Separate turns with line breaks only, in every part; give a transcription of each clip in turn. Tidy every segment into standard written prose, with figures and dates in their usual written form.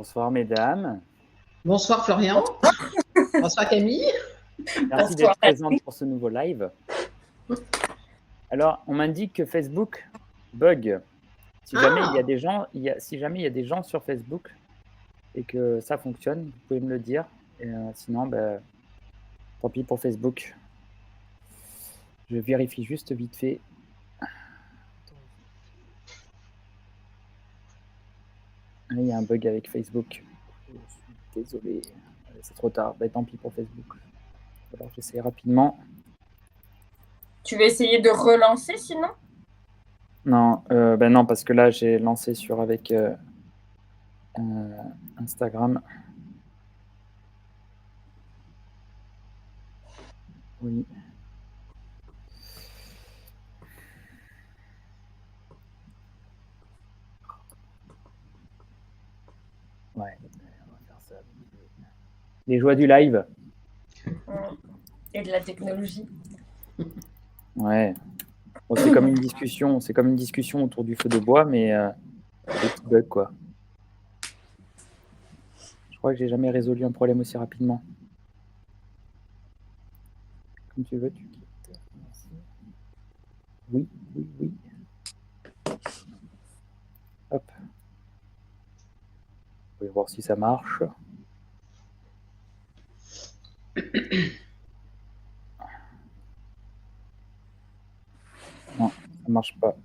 Bonsoir mesdames,
Bonsoir Florian. Bonsoir Camille.
merci d'être présente pour ce nouveau live. Alors, on m'indique que Facebook bug. Si jamais il y a des gens, si jamais il y a des gens sur Facebook et que ça fonctionne, vous pouvez me le dire. Et, sinon, tant pis pour Facebook. Je vérifie juste vite fait. Ah, il y a un bug avec Facebook. Je suis désolé. C'est trop tard. Tant pis pour Facebook. Alors, j'essaie rapidement.
Tu veux essayer de relancer sinon?
Non, non, parce que là, j'ai lancé avec Instagram. Oui. Ouais, on va faire ça. Les joies du live.
Et de la technologie.
Ouais. Bon, c'est comme une discussion autour du feu de bois, mais des petits bugs, quoi. Je crois que j'ai jamais résolu un problème aussi rapidement. Comme tu veux, tu quittes. Oui, oui, oui. Hop. On va voir si ça marche. Non, ça marche pas.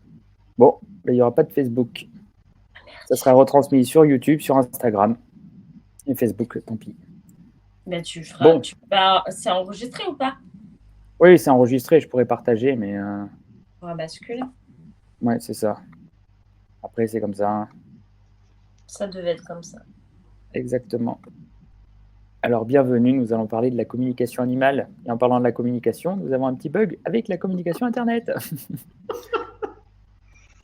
Bon, il n'y aura pas de Facebook. Ça sera retransmis sur YouTube, sur Instagram. Et Facebook, tant pis.
Mais tu feras. Bon. C'est enregistré ou pas?
Oui, c'est enregistré, je pourrais partager, mais.
On va basculer.
Ouais, c'est ça. Après, c'est comme ça. Hein.
Ça devait être comme ça.
Exactement. Alors, bienvenue, nous allons parler de la communication animale. Et en parlant de la communication, nous avons un petit bug avec la communication Internet.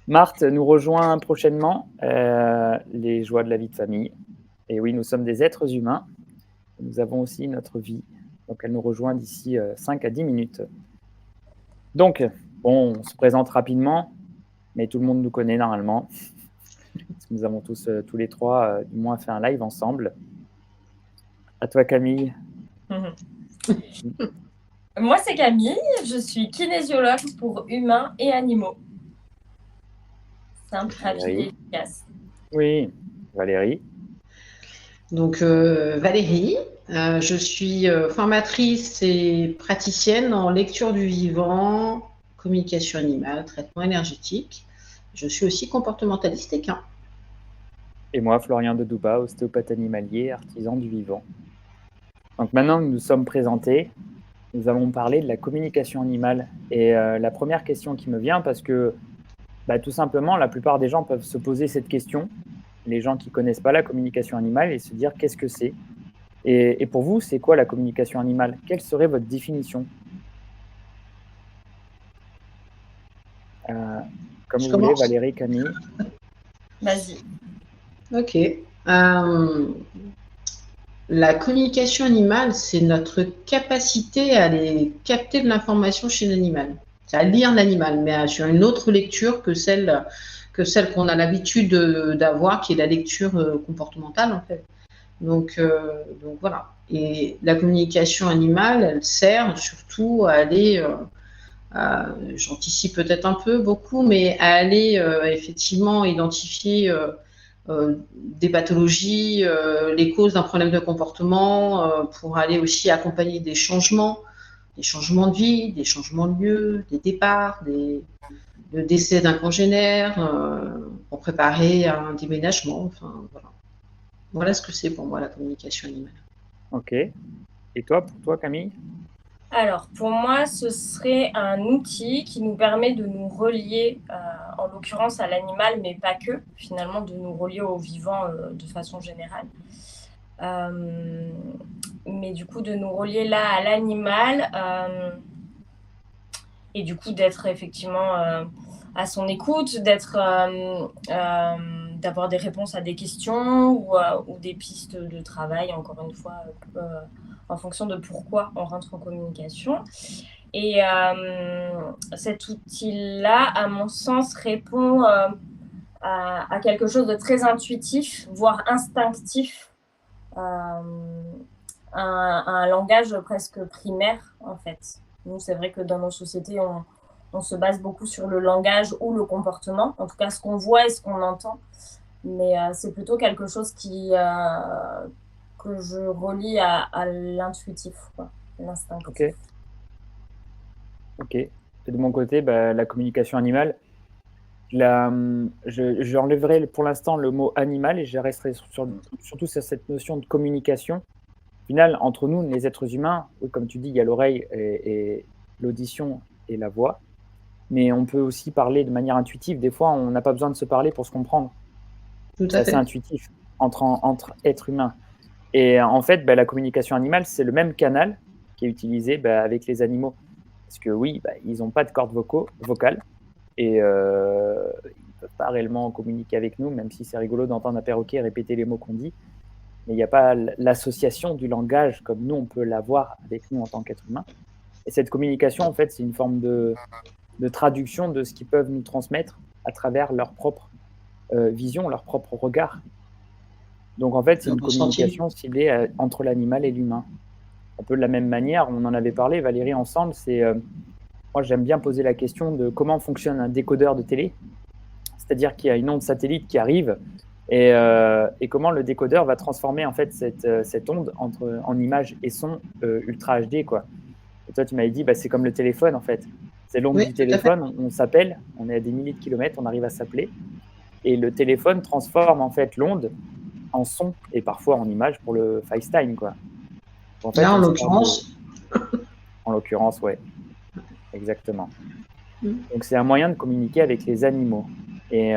Marthe nous rejoint prochainement, les joies de la vie de famille. Et oui, nous sommes des êtres humains. Nous avons aussi notre vie. Donc, elle nous rejoint d'ici 5 à 10 minutes. Donc, bon, on se présente rapidement, mais tout le monde nous connaît normalement. Nous avons tous les trois, du moins, fait un live ensemble. À toi, Camille.
Moi, c'est Camille. Je suis kinésiologue pour humains et animaux. Simple, rapide et efficace.
Oui, Valérie.
Donc, Valérie, je suis formatrice et praticienne en lecture du vivant, communication animale, traitement énergétique. Je suis aussi comportementaliste équin.
Et moi, Florian de Douba, ostéopathe animalier, artisan du vivant. Donc maintenant que nous sommes présentés, nous allons parler de la communication animale. Et la première question qui me vient, parce que tout simplement, la plupart des gens peuvent se poser cette question, les gens qui ne connaissent pas la communication animale, et se dire qu'est-ce que c'est. Et pour vous, c'est quoi la communication animale? Quelle serait votre définition? Comme vous voulez, Valérie, Camille.
Vas-y.
Ok. La communication animale, c'est notre capacité à aller capter de l'information chez l'animal. C'est à lire l'animal, mais sur une autre lecture que celle qu'on a l'habitude d'avoir, qui est la lecture comportementale, en fait. Donc voilà. Et la communication animale, elle sert surtout à aller, j'anticipe peut-être un peu, beaucoup, mais à aller effectivement identifier des pathologies, les causes d'un problème de comportement, pour aller aussi accompagner des changements de vie, des changements de lieu, des départs, le décès d'un congénère, pour préparer un déménagement. Enfin, voilà. Voilà ce que c'est pour moi la communication animale.
Ok. Et toi, pour toi, Camille?
Alors, pour moi, ce serait un outil qui nous permet de nous relier, en l'occurrence à l'animal, mais pas que, finalement, de nous relier au vivant de façon générale. Mais du coup, de nous relier là à l'animal et du coup d'être effectivement à son écoute, d'avoir des réponses à des questions ou des pistes de travail, encore une fois, en fonction de pourquoi on rentre en communication. Et cet outil-là, à mon sens, répond à quelque chose de très intuitif, voire instinctif, un langage presque primaire, en fait. Nous, c'est vrai que dans nos sociétés, on se base beaucoup sur le langage ou le comportement, en tout cas ce qu'on voit et ce qu'on entend. Mais c'est plutôt quelque chose que je relie à l'intuitif, l'instinctif.
Ok. Ok. Et de mon côté, la communication animale, j'enlèverai pour l'instant le mot animal et je resterai surtout sur cette notion de communication. Au final, entre nous, les êtres humains, comme tu dis, il y a l'oreille et l'audition et la voix, mais on peut aussi parler de manière intuitive. Des fois, on n'a pas besoin de se parler pour se comprendre.
Tout
C'est
à
assez
fait.
intuitif entre êtres humains. Et en fait, la communication animale, c'est le même canal qui est utilisé avec les animaux. Parce que oui, ils n'ont pas de cordes vocales et ils ne peuvent pas réellement communiquer avec nous, même si c'est rigolo d'entendre un perroquet répéter les mots qu'on dit. Mais il n'y a pas l'association du langage comme nous, on peut l'avoir avec nous en tant qu'être humain. Et cette communication, en fait, c'est une forme de traduction de ce qu'ils peuvent nous transmettre à travers leur propre vision, leur propre regard. Donc, en fait, c'est une communication ciblée entre l'animal et l'humain. Un peu de la même manière, on en avait parlé, Valérie, ensemble, moi, j'aime bien poser la question de comment fonctionne un décodeur de télé. C'est-à-dire qu'il y a une onde satellite qui arrive et comment le décodeur va transformer en fait cette onde en image et son ultra HD, quoi. Et toi, tu m'avais dit, c'est comme le téléphone, en fait. C'est l'onde
Oui,
du
tout à fait.
téléphone, on s'appelle, on est à des milliers de kilomètres, on arrive à s'appeler. Et le téléphone transforme en fait l'onde en son et parfois en image pour le FaceTime, quoi. En fait,
Là, en l'occurrence.
En l'occurrence, ouais. Exactement.
Mm.
Donc, c'est un moyen de communiquer avec les animaux. Et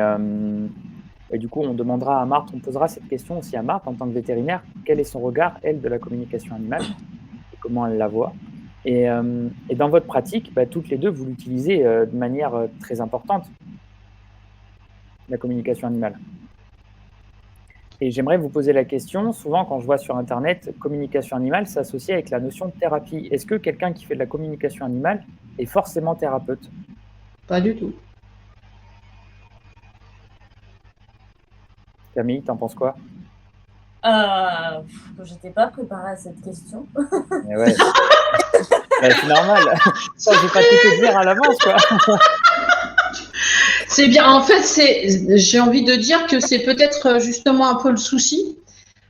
du coup, on demandera à Marthe, on posera cette question aussi à Marthe en tant que vétérinaire, quel est son regard, elle, de la communication animale et comment elle la voit. Et dans votre pratique, toutes les deux, vous l'utilisez de manière très importante, la communication animale. Et j'aimerais vous poser la question, souvent quand je vois sur Internet, communication animale s'associe avec la notion de thérapie. Est-ce que quelqu'un qui fait de la communication animale est forcément thérapeute?
Pas du tout.
Camille, t'en penses quoi?
J'étais pas préparée à cette question.
Mais ouais. C'est normal. Ça, je vais pas tout te dire à l'avance, quoi.
C'est bien. En fait, j'ai envie de dire que c'est peut-être justement un peu le souci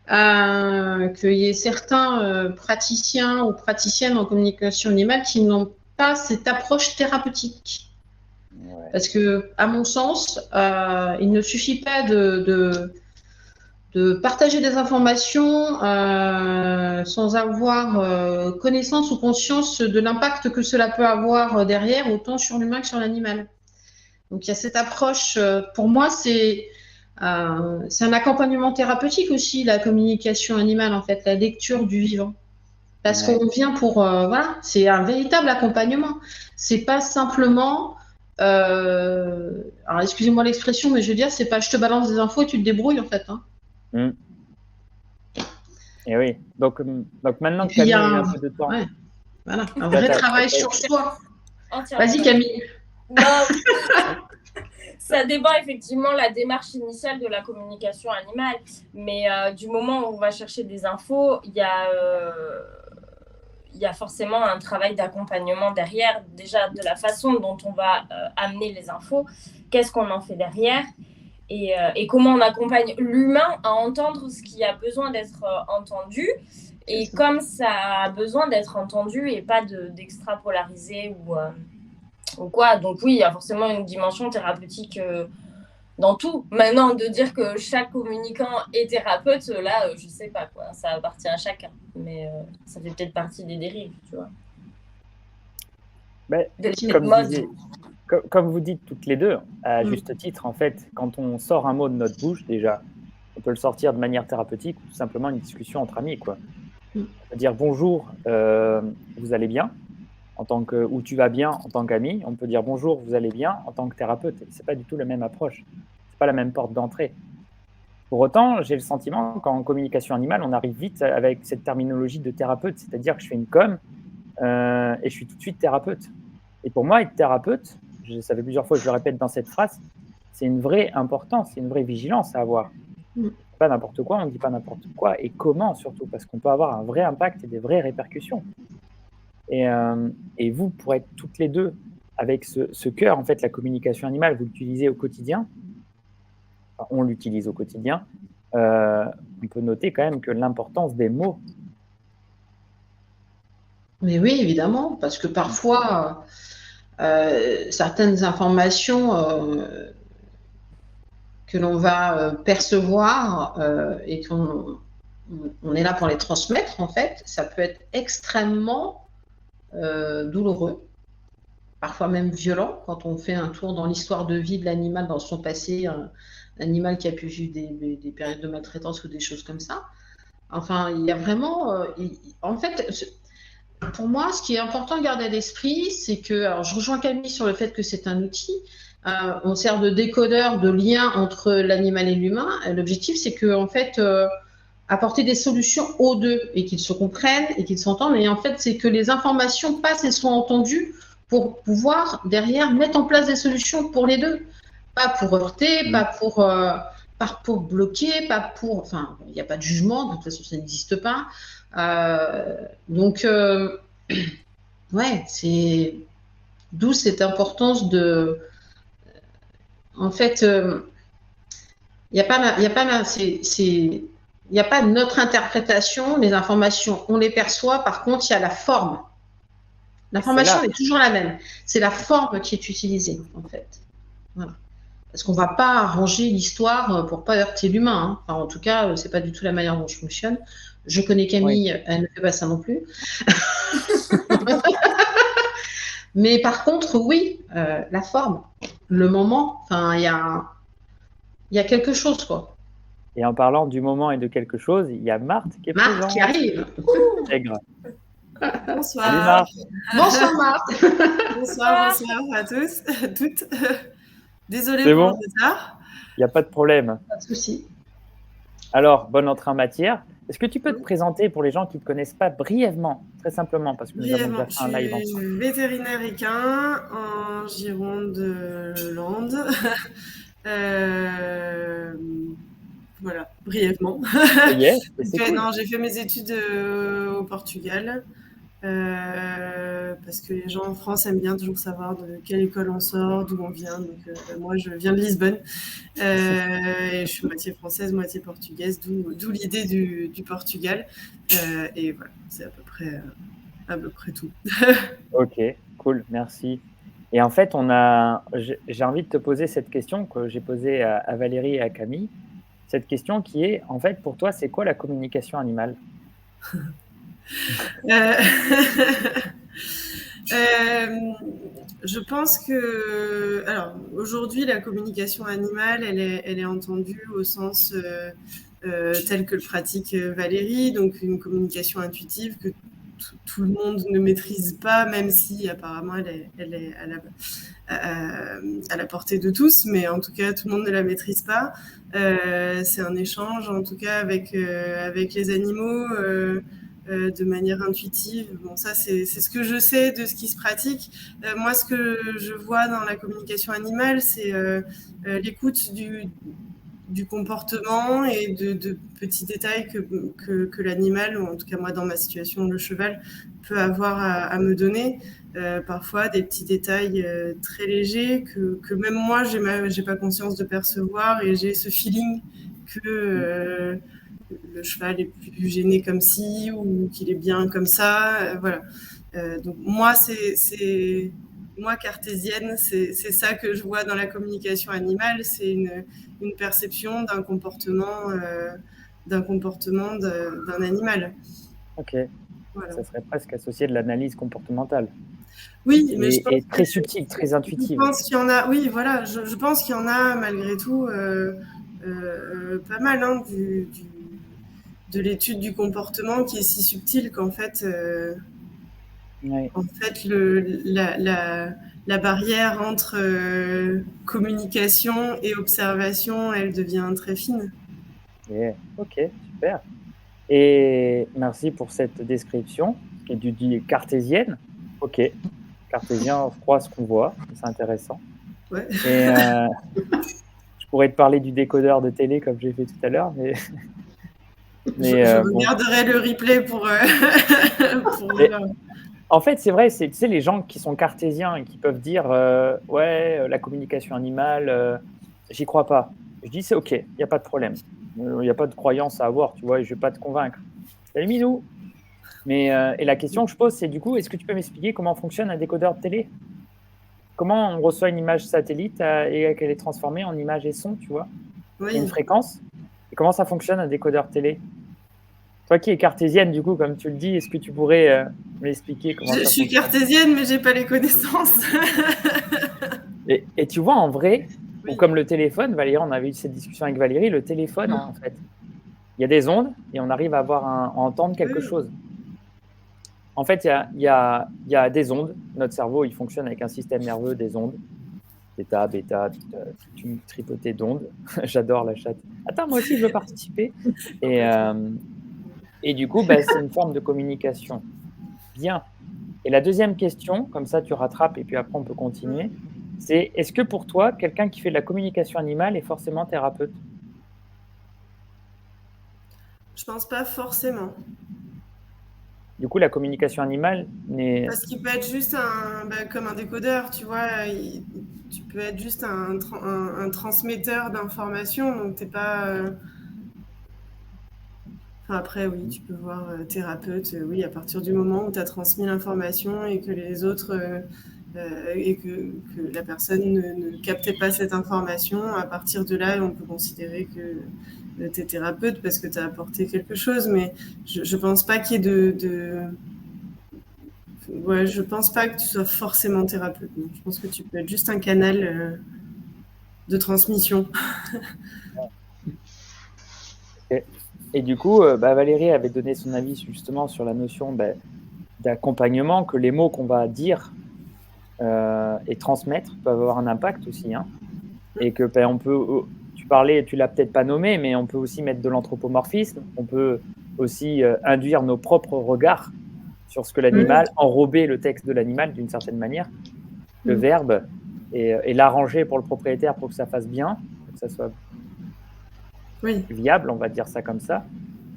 qu'il y ait certains praticiens ou praticiennes en communication animale qui n'ont pas cette approche thérapeutique.
Ouais.
Parce que, à mon sens, il ne suffit pas de partager des informations sans avoir connaissance ou conscience de l'impact que cela peut avoir derrière, autant sur l'humain que sur l'animal. Donc il y a cette approche, pour moi, c'est un accompagnement thérapeutique aussi, la communication animale, en fait, la lecture du vivant. Parce
Ouais.
qu'on vient pour, voilà, c'est un véritable accompagnement. C'est pas simplement, alors excusez-moi l'expression, mais je veux dire, c'est pas je te balance des infos et tu te débrouilles, en fait. Hein.
Mm. Et oui. Donc maintenant
Et
que
puis il y
Camille
a
a eu un peu de temps.
ouais, voilà, un vrai travail sur soi.
Entièrement.
Vas-y Camille.
Non, ça dépend effectivement la démarche initiale de la communication animale, mais du moment où on va chercher des infos, il y a forcément un travail d'accompagnement derrière, déjà de la façon dont on va amener les infos, qu'est-ce qu'on en fait derrière, et comment on accompagne l'humain à entendre ce qui a besoin d'être entendu, et comme ça a besoin d'être entendu et pas d'extrapolariser ou quoi. Donc oui, il y a forcément une dimension thérapeutique dans tout. Maintenant, de dire que chaque communicant est thérapeute, là, je sais pas, quoi. Ça appartient à chacun. Mais ça fait peut-être partie des dérives, tu vois.
Comme vous dites toutes les deux, à juste titre, en fait, quand on sort un mot de notre bouche, déjà, on peut le sortir de manière thérapeutique ou tout simplement une discussion entre amis, quoi. Dire bonjour, vous allez bien, ou tu vas bien en tant qu'ami. On peut dire bonjour, vous allez bien en tant que thérapeute. C'est pas du tout la même approche. C'est pas la même porte d'entrée. Pour autant, j'ai le sentiment qu'en communication animale, on arrive vite avec cette terminologie de thérapeute, c'est-à-dire que je fais une com et je suis tout de suite thérapeute. Et pour moi, être thérapeute, ça fait plusieurs fois que je le répète dans cette phrase, c'est une vraie importance, c'est une vraie vigilance à avoir.
Mm.
Pas n'importe quoi, on ne dit pas n'importe quoi, et comment surtout, parce qu'on peut avoir un vrai impact et des vraies répercussions. Et vous, pour être toutes les deux avec ce cœur, en fait, la communication animale, vous l'utilisez au quotidien, enfin, on l'utilise au quotidien, on peut noter quand même que l'importance des mots.
Mais oui, évidemment, parce que parfois, certaines informations que l'on va percevoir et qu'on est là pour les transmettre, en fait, ça peut être extrêmement douloureux, parfois même violent, quand on fait un tour dans l'histoire de vie de l'animal, dans son passé, un animal qui a pu vivre des périodes de maltraitance ou des choses comme ça. Enfin, il y a vraiment... en fait, pour moi, ce qui est important de garder à l'esprit, c'est que... Alors, je rejoins Camille sur le fait que c'est un outil. On sert de décodeur, de lien entre l'animal et l'humain. L'objectif, c'est que, en fait, apporter des solutions aux deux et qu'ils se comprennent et qu'ils s'entendent. Et en fait, c'est que les informations passent et sont entendues pour pouvoir, derrière, mettre en place des solutions pour les deux. Pas pour heurter, pas pour bloquer, pas pour... Enfin, il n'y a pas de jugement, de toute façon, ça n'existe pas. Donc, ouais, c'est... D'où cette importance de... En fait, il n'y a pas notre interprétation, les informations, on les perçoit, par contre, il y a la forme. L'information est toujours la même. C'est la forme qui est utilisée, en fait. Voilà. Parce qu'on ne va pas arranger l'histoire pour ne pas heurter l'humain. Hein. Enfin, en tout cas, ce n'est pas du tout la manière dont je fonctionne. Je connais Camille, oui. Elle ne fait pas ça non plus. Mais par contre, oui, la forme, le moment, enfin, il y a quelque chose, quoi.
Et en parlant du moment et de quelque chose, il y a Marthe qui est présente.
Marthe qui arrive.
Bonsoir.
Salut Marthe.
Bonsoir Marthe.
Bonsoir à tous, toutes. Désolée pour le retard.
Il n'y a pas de problème.
Pas de souci.
Alors, bonne entrée en matière. Est-ce que tu peux te présenter pour les gens qui ne te connaissent pas brièvement, très simplement, parce que nous avons déjà fait un live ensemble.
Je suis vétérinaire équin en Gironde-Land. Voilà, brièvement.
Cool.
Non, j'ai fait mes études au Portugal. Parce que les gens en France aiment bien toujours savoir de quelle école on sort, d'où on vient. Donc moi, je viens de Lisbonne et je suis moitié française, moitié portugaise, d'où l'idée du Portugal. Et voilà, c'est à peu près tout.
Ok, cool, merci. Et en fait, j'ai envie de te poser cette question que j'ai posée à Valérie et à Camille. Cette question qui est, en fait, pour toi, c'est quoi la communication animale ?
Je pense que, alors, aujourd'hui, la communication animale, elle est entendue au sens tel que le pratique Valérie, donc une communication intuitive que tout le monde ne maîtrise pas, même si apparemment elle est à la portée de tous, mais en tout cas, tout le monde ne la maîtrise pas. C'est un échange, en tout cas, avec les animaux. De manière intuitive. Bon, ça, c'est ce que je sais de ce qui se pratique. Moi, ce que je vois dans la communication animale, c'est l'écoute du comportement et de petits détails que l'animal, ou en tout cas moi, dans ma situation, le cheval, peut avoir à me donner. Parfois, des petits détails très légers que même moi, j'ai pas conscience de percevoir, et j'ai ce feeling que... le cheval est plus gêné comme ci, ou qu'il est bien comme ça, voilà. Donc moi, moi cartésienne, c'est ça que je vois dans la communication animale, c'est une perception d'un comportement d'un animal.
Ok, voilà. Ça serait presque associé de l'analyse comportementale.
Oui, mais je pense
et très subtil, très intuitive.
Je pense qu'il y en a, oui, voilà, je pense qu'il y en a malgré tout pas mal, hein, de l'étude du comportement qui est si subtile qu'en fait, la barrière entre communication et observation, elle devient très fine.
Yeah. Ok, super. Et merci pour cette description qui est du cartésienne. Ok, cartésien, on croit ce qu'on voit, c'est intéressant.
Ouais.
pourrais te parler du décodeur de télé comme j'ai fait tout à l'heure, mais
Je
bon.
regarderai le replay pour
Mais
voir.
en fait, c'est vrai, tu sais, les gens qui sont cartésiens et qui peuvent dire ouais, la communication animale, j'y crois pas. Je dis c'est ok, il n'y a pas de problème. Il n'y a pas de croyance à avoir, tu vois, et je vais pas te convaincre. Salut Minou. Mais et la question que je pose, c'est du coup, est-ce que tu peux m'expliquer comment fonctionne un décodeur de télé? Comment on reçoit une image satellite et qu'elle est transformée en image et son, tu vois? Il y a une
Oui.
fréquence. Et comment ça fonctionne un décodeur télé? Toi qui es cartésienne, du coup, comme tu le dis, est-ce que tu pourrais m'expliquer comment
Je
ça
suis
fonctionne?
cartésienne, mais j'ai pas les connaissances.
Et tu vois, en vrai, ou
Oui.
comme le téléphone, Valérie, on avait eu cette discussion avec Valérie, le téléphone, en fait, il y a des ondes et on arrive à entendre quelque
Oui.
chose. En fait, il y a des ondes. Notre cerveau, il fonctionne avec un système nerveux, des ondes. Theta, bêta, toute une tripotée d'ondes. J'adore la chatte. Attends, moi aussi, je veux participer. Et,
Complètement.
et du coup, bah, c'est une forme de communication. Bien. Et la deuxième question, comme ça tu rattrapes et puis après on peut continuer, c'est est-ce que pour toi, quelqu'un qui fait de la communication animale est forcément thérapeute?
Je pense pas forcément.
Du coup, la communication animale n'est.
Parce qu'il peut être juste comme un décodeur, tu vois. Tu peux être juste un transmetteur d'informations, donc t'es pas. Enfin, après, oui, tu peux voir thérapeute, oui, à partir du moment où tu as transmis l'information et que les autres. Et que la personne ne captait pas cette information, à partir de là, on peut considérer que tu es thérapeute parce que tu as apporté quelque chose. Mais je ne pense pas qu'il y ait Ouais, je pense pas que tu sois forcément thérapeute. Non. Je pense que tu peux être juste un canal de transmission.
Et du coup, bah, Valérie avait donné son avis justement sur la notion bah, d'accompagnement, que les mots qu'on va dire et transmettre peuvent avoir un impact aussi. Hein, et que bah, on peut, tu parlais, tu l'as peut-être pas nommé, mais on peut aussi mettre de l'anthropomorphisme, on peut aussi induire nos propres regards sur ce que l'animal, enrober le texte de l'animal d'une certaine manière, le verbe, et l'arranger pour le propriétaire pour que ça fasse bien, pour que ça soit
Oui.
viable, on va dire ça comme ça.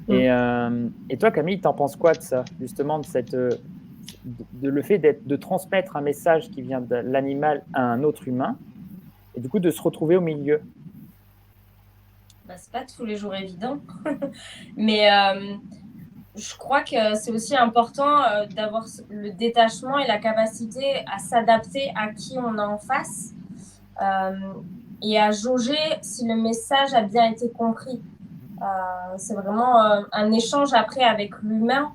Et toi, Camille, t'en penses quoi de ça, justement, de le fait de transmettre un message qui vient de l'animal à un autre humain, et du coup de se retrouver au milieu?
Bah, c'est pas tous les jours évident, mais je crois que c'est aussi important d'avoir le détachement et la capacité à s'adapter à qui on a en face et à jauger si le message a bien été compris. C'est vraiment un échange après avec l'humain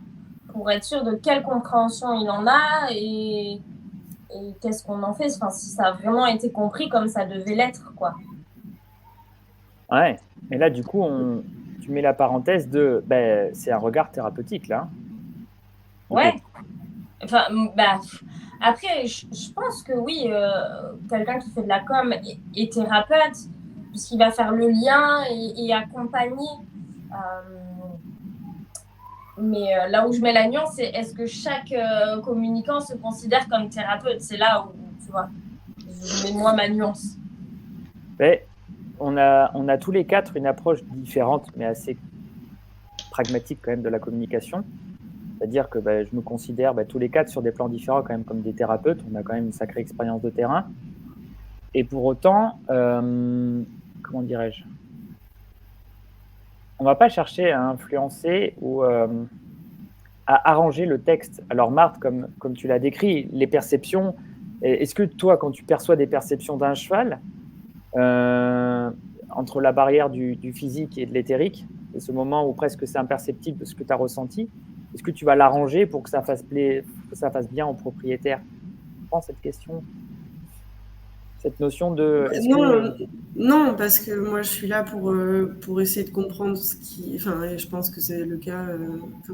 pour être sûr de quelle compréhension il en a et qu'est-ce qu'on en fait, enfin, si ça a vraiment été compris comme ça devait l'être, quoi.
Ouais, et là, du coup, tu mets la parenthèse de ben, c'est un regard thérapeutique, là.
Ouais. Enfin, bah, après, je pense que oui, quelqu'un qui fait de la com est thérapeute, puisqu'il va faire le lien et accompagner. Mais là où je mets la nuance, c'est est-ce que chaque communicant se considère comme thérapeute? C'est là où, tu vois, je mets moi ma nuance.
Ben, on a tous les quatre une approche différente, mais assez pragmatique quand même de la communication. C'est-à-dire que ben, je me considère tous les quatre sur des plans différents quand même comme des thérapeutes. On a quand même une sacrée expérience de terrain. Et pour autant, comment dirais-je, on ne va pas chercher à influencer ou à arranger le texte. Alors Marthe, comme tu l'as décrit, les perceptions, est-ce que toi, quand tu perçois des perceptions d'un cheval, entre la barrière du physique et de l'éthérique, et ce moment où presque c'est imperceptible de ce que tu as ressenti, est-ce que tu vas l'arranger pour que ça fasse bien au propriétaire? Je pense cette question, cette notion de...
Non, parce que moi je suis là pour essayer de comprendre ce qui... Enfin, et je pense que c'est le cas,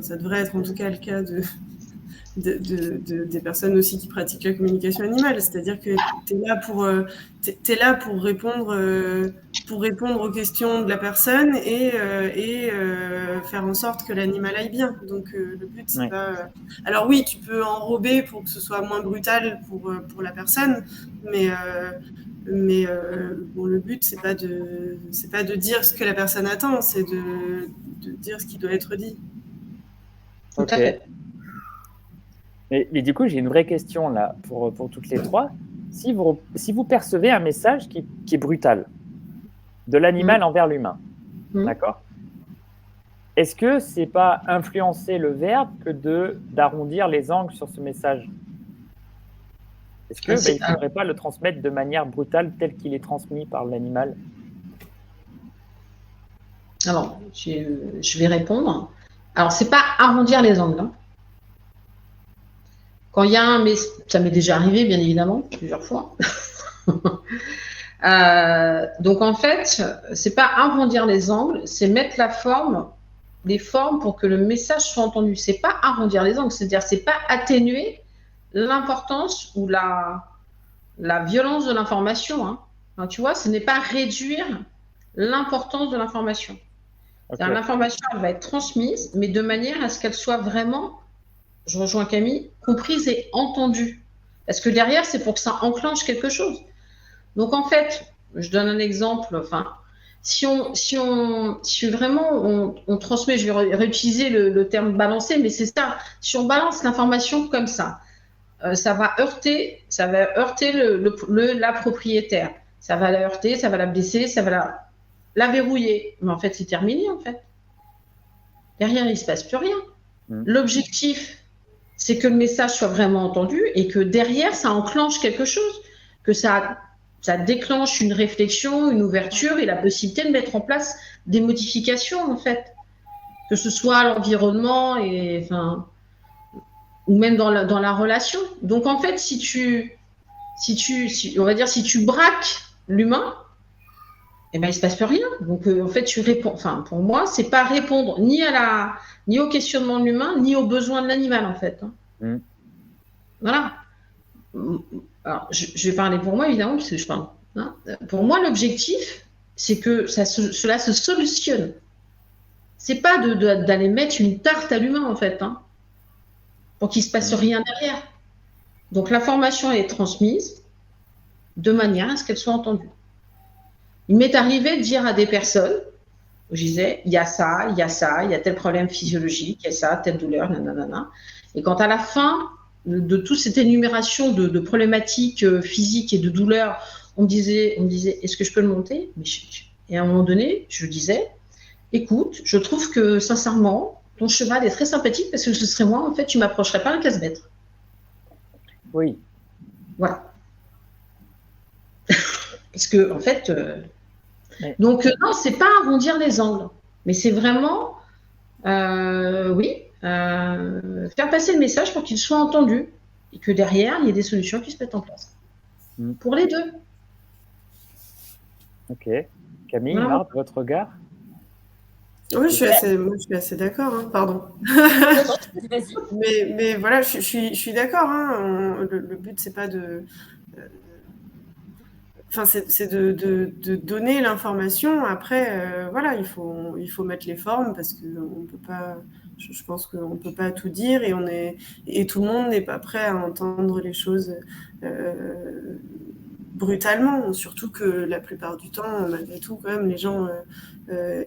ça devrait être en tout cas le cas des personnes aussi qui pratiquent la communication animale. C'est-à-dire que tu es là pour répondre aux questions de la personne et faire en sorte que l'animal aille bien. Donc le but, c'est pas... Alors oui, tu peux enrober pour que ce soit moins brutal pour la personne, mais Mais bon, le but, c'est pas de dire ce que la personne attend, c'est de dire ce qui doit être dit.
Tout à fait.
Mais du coup, j'ai une vraie question là pour toutes les trois. Si vous percevez un message qui est brutal, de l'animal envers l'humain, d'accord? Est-ce que c'est pas influencer le verbe que d'arrondir les angles sur ce message? Est-ce que il ne faudrait pas le transmettre de manière brutale tel qu'il est transmis par l'animal?
Alors, je vais répondre. Alors, c'est pas arrondir les angles. Hein. Quand il y a un, mais ça m'est déjà arrivé, bien évidemment, plusieurs fois. Donc, en fait, c'est pas arrondir les angles, c'est mettre les formes pour que le message soit entendu. C'est pas arrondir les angles, c'est-à-dire c'est pas atténuer l'importance ou la violence de l'information. Hein. Alors, tu vois, ce n'est pas réduire l'importance de l'information. Okay. L'information, elle va être transmise, mais de manière à ce qu'elle soit vraiment, je rejoins Camille, comprise et entendue. Parce que derrière, c'est pour que ça enclenche quelque chose. Donc, en fait, je donne un exemple. Enfin, si vraiment on transmet, je vais réutiliser le terme balancer, mais c'est ça. Si on balance l'information comme ça va heurter la propriétaire. Ça va la heurter, ça va la blesser, ça va la verrouiller. Mais en fait, c'est terminé, en fait. Derrière, il ne se passe plus rien. L'objectif, c'est que le message soit vraiment entendu et que derrière, ça enclenche quelque chose, que ça déclenche une réflexion, une ouverture et la possibilité de mettre en place des modifications, en fait. Que ce soit l'environnement ou même dans la relation. Donc, en fait, si tu braques l'humain, eh ben, il ne se passe plus rien. Donc, en fait, tu réponds. Enfin, pour moi, c'est pas répondre ni au questionnement de l'humain, ni aux besoins de l'animal, en fait. Hein. Voilà. Alors, je vais parler pour moi, évidemment, puisque je parle. Hein. Pour moi, l'objectif, c'est que cela se solutionne. C'est pas d'aller mettre une tarte à l'humain, en fait, hein, pour qu'il ne se passe rien derrière. Donc, l'information est transmise de manière à ce qu'elle soit entendue. Il m'est arrivé de dire à des personnes, je disais, il y a ça, il y a tel problème physiologique, il y a ça, telle douleur, nanana. Et quand à la fin de toute cette énumération de problématiques physiques et de douleurs, on me disait, est-ce que je peux le monter? Et à un moment donné, je disais, écoute, je trouve que sincèrement, ton cheval est très sympathique parce que ce serait moi, en fait, tu ne m'approcherais pas un casse-bête.
Oui.
Voilà. Parce que, en fait, donc, non, c'est pas arrondir les angles, mais c'est vraiment, faire passer le message pour qu'il soit entendu et que derrière, il y ait des solutions qui se mettent en place. Pour les deux.
Ok. Camille, Marthe, votre regard?
Oui, je suis assez d'accord, hein, pardon. mais voilà, je suis d'accord. Hein, le but, c'est pas de... Enfin, c'est de donner l'information. Après, voilà, il faut mettre les formes parce que on peut pas. Je pense qu'on peut pas tout dire et tout le monde n'est pas prêt à entendre les choses brutalement. Surtout que la plupart du temps, malgré tout, quand même, les gens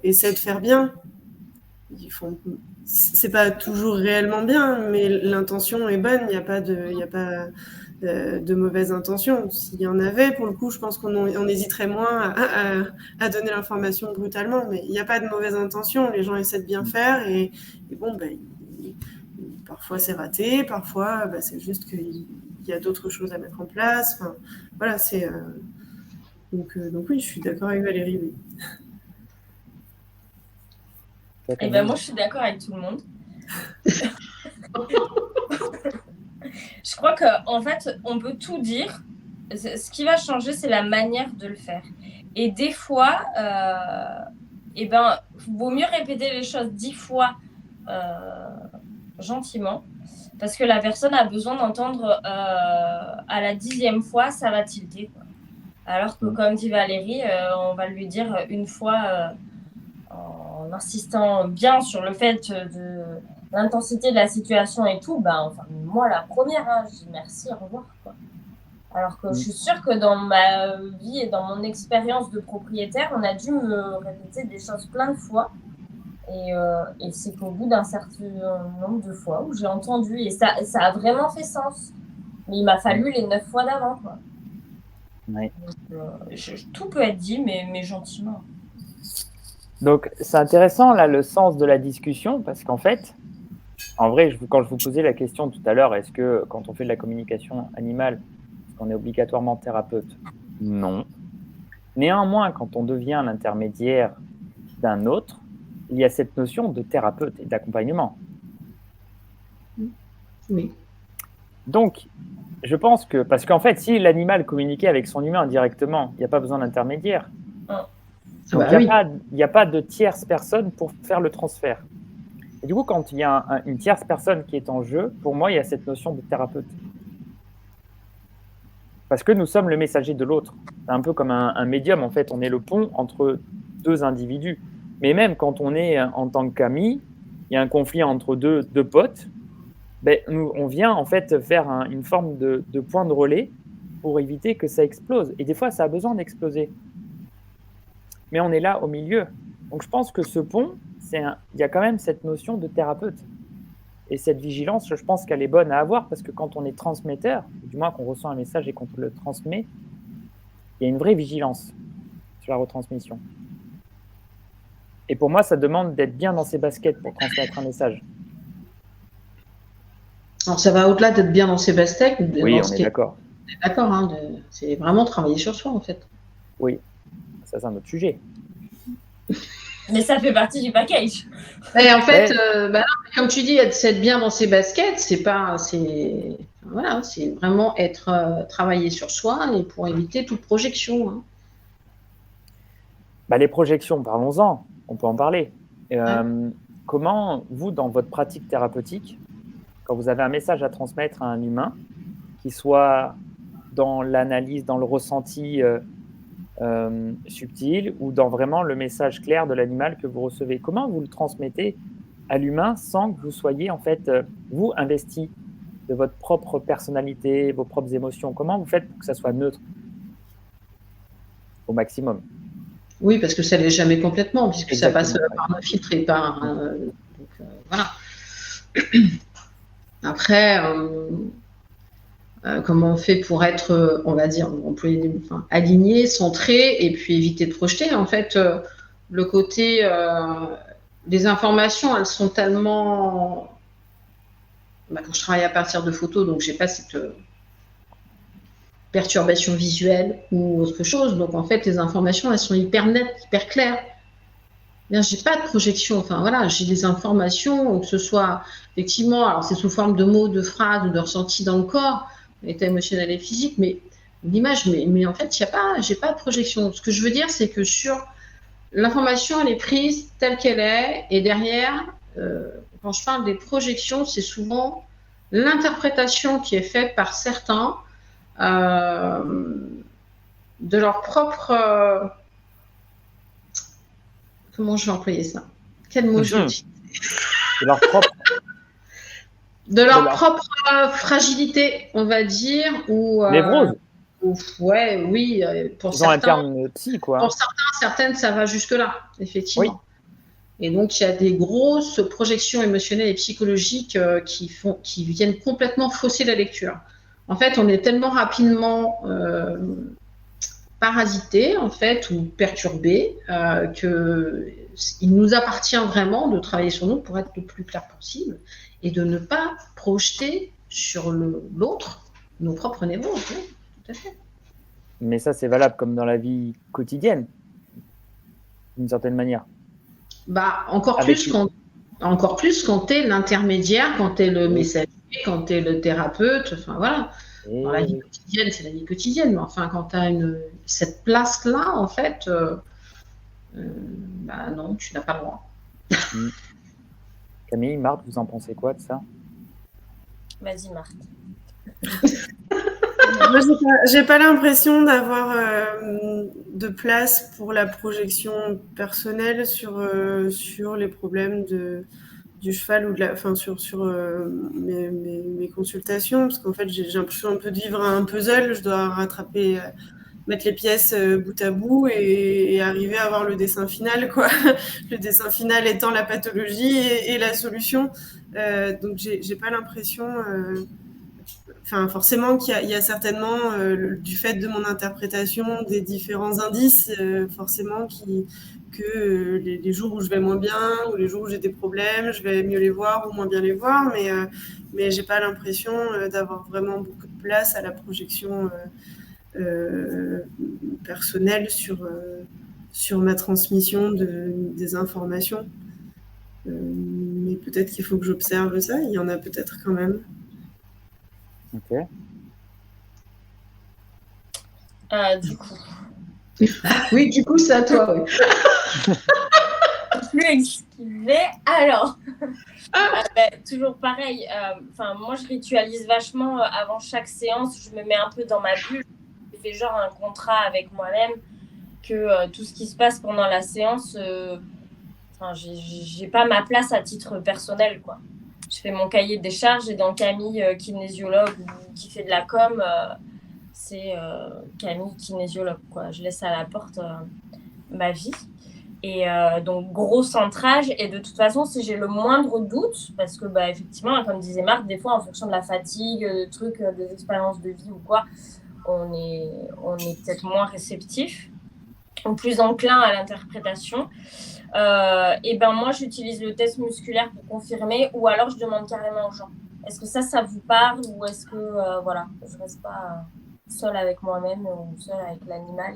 essaient de faire bien. C'est pas toujours réellement bien, mais l'intention est bonne. Il n'y a pas de mauvaises intentions. S'il y en avait, pour le coup, je pense qu'on hésiterait moins à donner l'information brutalement, mais il n'y a pas de mauvaises intentions. Les gens essaient de bien faire et bon, parfois c'est raté, parfois c'est juste qu'il y a d'autres choses à mettre en place. Enfin, voilà, c'est donc oui, je suis d'accord avec Valérie. Oui.
Et ben moi, je suis d'accord avec tout le monde. Je crois qu'en fait, on peut tout dire. Ce qui va changer, c'est la manière de le faire. Et des fois, vaut mieux répéter les choses 10 fois gentiment, parce que la personne a besoin d'entendre à la 10e fois, ça va tilter. Quoi. Alors que, comme dit Valérie, on va lui dire une fois en insistant bien sur le fait de l'intensité de la situation et tout, moi la première, je dis merci, au revoir. Quoi. Alors que je suis sûre que dans ma vie et dans mon expérience de propriétaire, on a dû me répéter des choses plein de fois. Et c'est qu'au bout d'un certain nombre de fois où j'ai entendu, et ça a vraiment fait sens. Mais il m'a fallu les 9 fois d'avant, quoi.
Ouais.
Donc, tout peut être dit, mais gentiment.
Donc, c'est intéressant, là, le sens de la discussion, parce qu'en fait, en vrai, quand je vous posais la question tout à l'heure, est-ce que quand on fait de la communication animale, est-ce qu'on est obligatoirement thérapeute? Non. Néanmoins, quand on devient l'intermédiaire d'un autre, il y a cette notion de thérapeute et d'accompagnement.
Oui.
Donc, je pense que, parce qu'en fait, si l'animal communiquait avec son humain directement, il n'y a pas besoin d'intermédiaire. Donc, il n'y a pas de tierce personne pour faire le transfert. Et du coup, quand il y a une tierce personne qui est en jeu, pour moi, il y a cette notion de thérapeute. Parce que nous sommes le messager de l'autre. C'est un peu comme un médium, en fait. On est le pont entre deux individus. Mais même quand on est en tant qu'amis, il y a un conflit entre deux potes, ben, on vient en fait faire une forme de point de relais pour éviter que ça explose. Et des fois, ça a besoin d'exploser. Mais on est là au milieu. Donc je pense que ce pont, il y a quand même cette notion de thérapeute. Et cette vigilance, je pense qu'elle est bonne à avoir parce que quand on est transmetteur, du moins qu'on reçoit un message et qu'on le transmet, il y a une vraie vigilance sur la retransmission. Et pour moi, ça demande d'être bien dans ses baskets pour transmettre un message.
Alors ça va au-delà d'être bien dans ses baskets.
Oui, on est d'accord.
D'accord, hein, c'est vraiment travailler sur soi en fait.
Oui, ça c'est un autre sujet.
Mais ça fait partie du package.
Et en fait, comme tu dis, être bien dans ses baskets, c'est vraiment travailler sur soi et pour éviter toute projection. Hein.
Les projections, parlons-en, on peut en parler. Comment, vous, dans votre pratique thérapeutique, quand vous avez un message à transmettre à un humain, qui soit dans l'analyse, dans le ressenti subtil ou dans vraiment le message clair de l'animal que vous recevez, comment vous le transmettez à l'humain sans que vous soyez en fait, vous, investi de votre propre personnalité, vos propres émotions? Comment vous faites pour que ça soit neutre au maximum?
Oui, parce que ça ne l'est jamais complètement, puisque exactement, ça passe par un filtre et par... voilà. Après, comment on fait pour être, on va dire, aligné, centré, et puis éviter de projeter. En fait, le côté des informations, elles sont tellement... quand je travaille à partir de photos, donc je n'ai pas cette perturbation visuelle ou autre chose. Donc, en fait, les informations, elles sont hyper nettes, hyper claires. Je n'ai pas de projection. Enfin, voilà, j'ai des informations, que ce soit effectivement, alors c'est sous forme de mots, de phrases ou de ressentis dans le corps, l'état émotionnel et physique, mais l'image, mais en fait, j'ai pas de projection. Ce que je veux dire, c'est que sur l'information, elle est prise telle qu'elle est, et derrière, quand je parle des projections, c'est souvent l'interprétation qui est faite par certains de leur propre... comment je vais employer ça? Quel mot je dis?
De leur propre...
de leur propre fragilité, on va dire, ou...
Névrose.
Oui, pour certains.
Un terme psy, quoi.
Pour certaines, ça va jusque-là, effectivement. Oui. Et donc, il y a des grosses projections émotionnelles et psychologiques qui viennent complètement fausser la lecture. En fait, on est tellement rapidement parasité, en fait, ou perturbé, qu'il nous appartient vraiment de travailler sur nous pour être le plus clair possible et de ne pas projeter sur l'autre nos propres névroses. Oui, tout à fait.
Mais ça, c'est valable comme dans la vie quotidienne, d'une certaine manière.
Encore plus quand tu es l'intermédiaire, quand tu es le messager, quand tu es le thérapeute, enfin voilà. Dans la vie quotidienne, c'est la vie quotidienne, mais enfin, quand tu as cette place-là, en fait, non, tu n'as pas le droit.
Camille, Marthe, vous en pensez quoi de ça?
Vas-y, Marthe.
Moi, j'ai pas l'impression d'avoir de place pour la projection personnelle sur les problèmes du cheval ou sur mes consultations, parce qu'en fait, j'ai l'impression un peu de vivre un puzzle. Je dois rattraper, mettre les pièces bout à bout et arriver à avoir le dessin final, quoi. Le dessin final étant la pathologie et la solution. Donc, j'ai pas l'impression. Forcément qu'il y a certainement, du fait de mon interprétation des différents indices, forcément que les jours où je vais moins bien ou les jours où j'ai des problèmes, je vais mieux les voir ou moins bien les voir, mais j'ai pas l'impression d'avoir vraiment beaucoup de place à la projection personnelle sur ma transmission des informations. Mais peut-être qu'il faut que j'observe ça, il y en a peut-être quand même.
Ok.
Du coup,
Oui, du coup, c'est à toi. Oui.
plus esquivé. Alors, toujours pareil. Moi, je ritualise vachement avant chaque séance. Je me mets un peu dans ma bulle. Je fais genre un contrat avec moi-même que tout ce qui se passe pendant la séance, j'ai pas ma place à titre personnel, quoi. Je fais mon cahier des charges et dans Camille, kinésiologue ou qui fait de la com, c'est Camille, kinésiologue, quoi. Je laisse à la porte ma vie. Et donc, gros centrage. Et de toute façon, si j'ai le moindre doute, parce que, effectivement, comme disait Marc, des fois, en fonction de la fatigue, de trucs, des expériences de vie ou quoi, on est peut-être moins réceptif ou plus enclin à l'interprétation. Et moi, j'utilise le test musculaire pour confirmer, ou alors je demande carrément aux gens. Est-ce que ça vous parle, ou est-ce que, je reste pas seule avec moi-même ou seule avec l'animal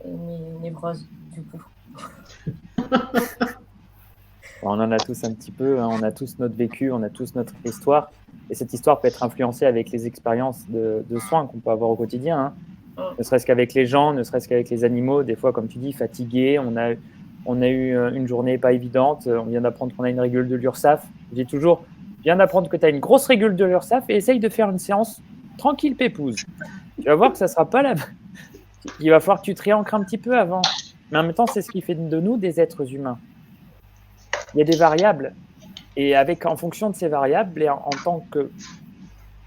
et mes névroses, du coup.
On en a tous un petit peu, hein, on a tous notre vécu, on a tous notre histoire. Et cette histoire peut être influencée avec les expériences de soins qu'on peut avoir au quotidien. Hein. Ne serait-ce qu'avec les gens, ne serait-ce qu'avec les animaux. Des fois, comme tu dis, fatigué, on a eu une journée pas évidente. On vient d'apprendre qu'on a une régule de l'URSSAF. Je dis toujours, viens d'apprendre que tu as une grosse régule de l'URSSAF et essaye de faire une séance tranquille, pépouse. Tu vas voir que ça ne sera pas la... Il va falloir que tu te réancres un petit peu avant. Mais en même temps, c'est ce qui fait de nous des êtres humains. Il y a des variables. Et en fonction de ces variables, et en tant que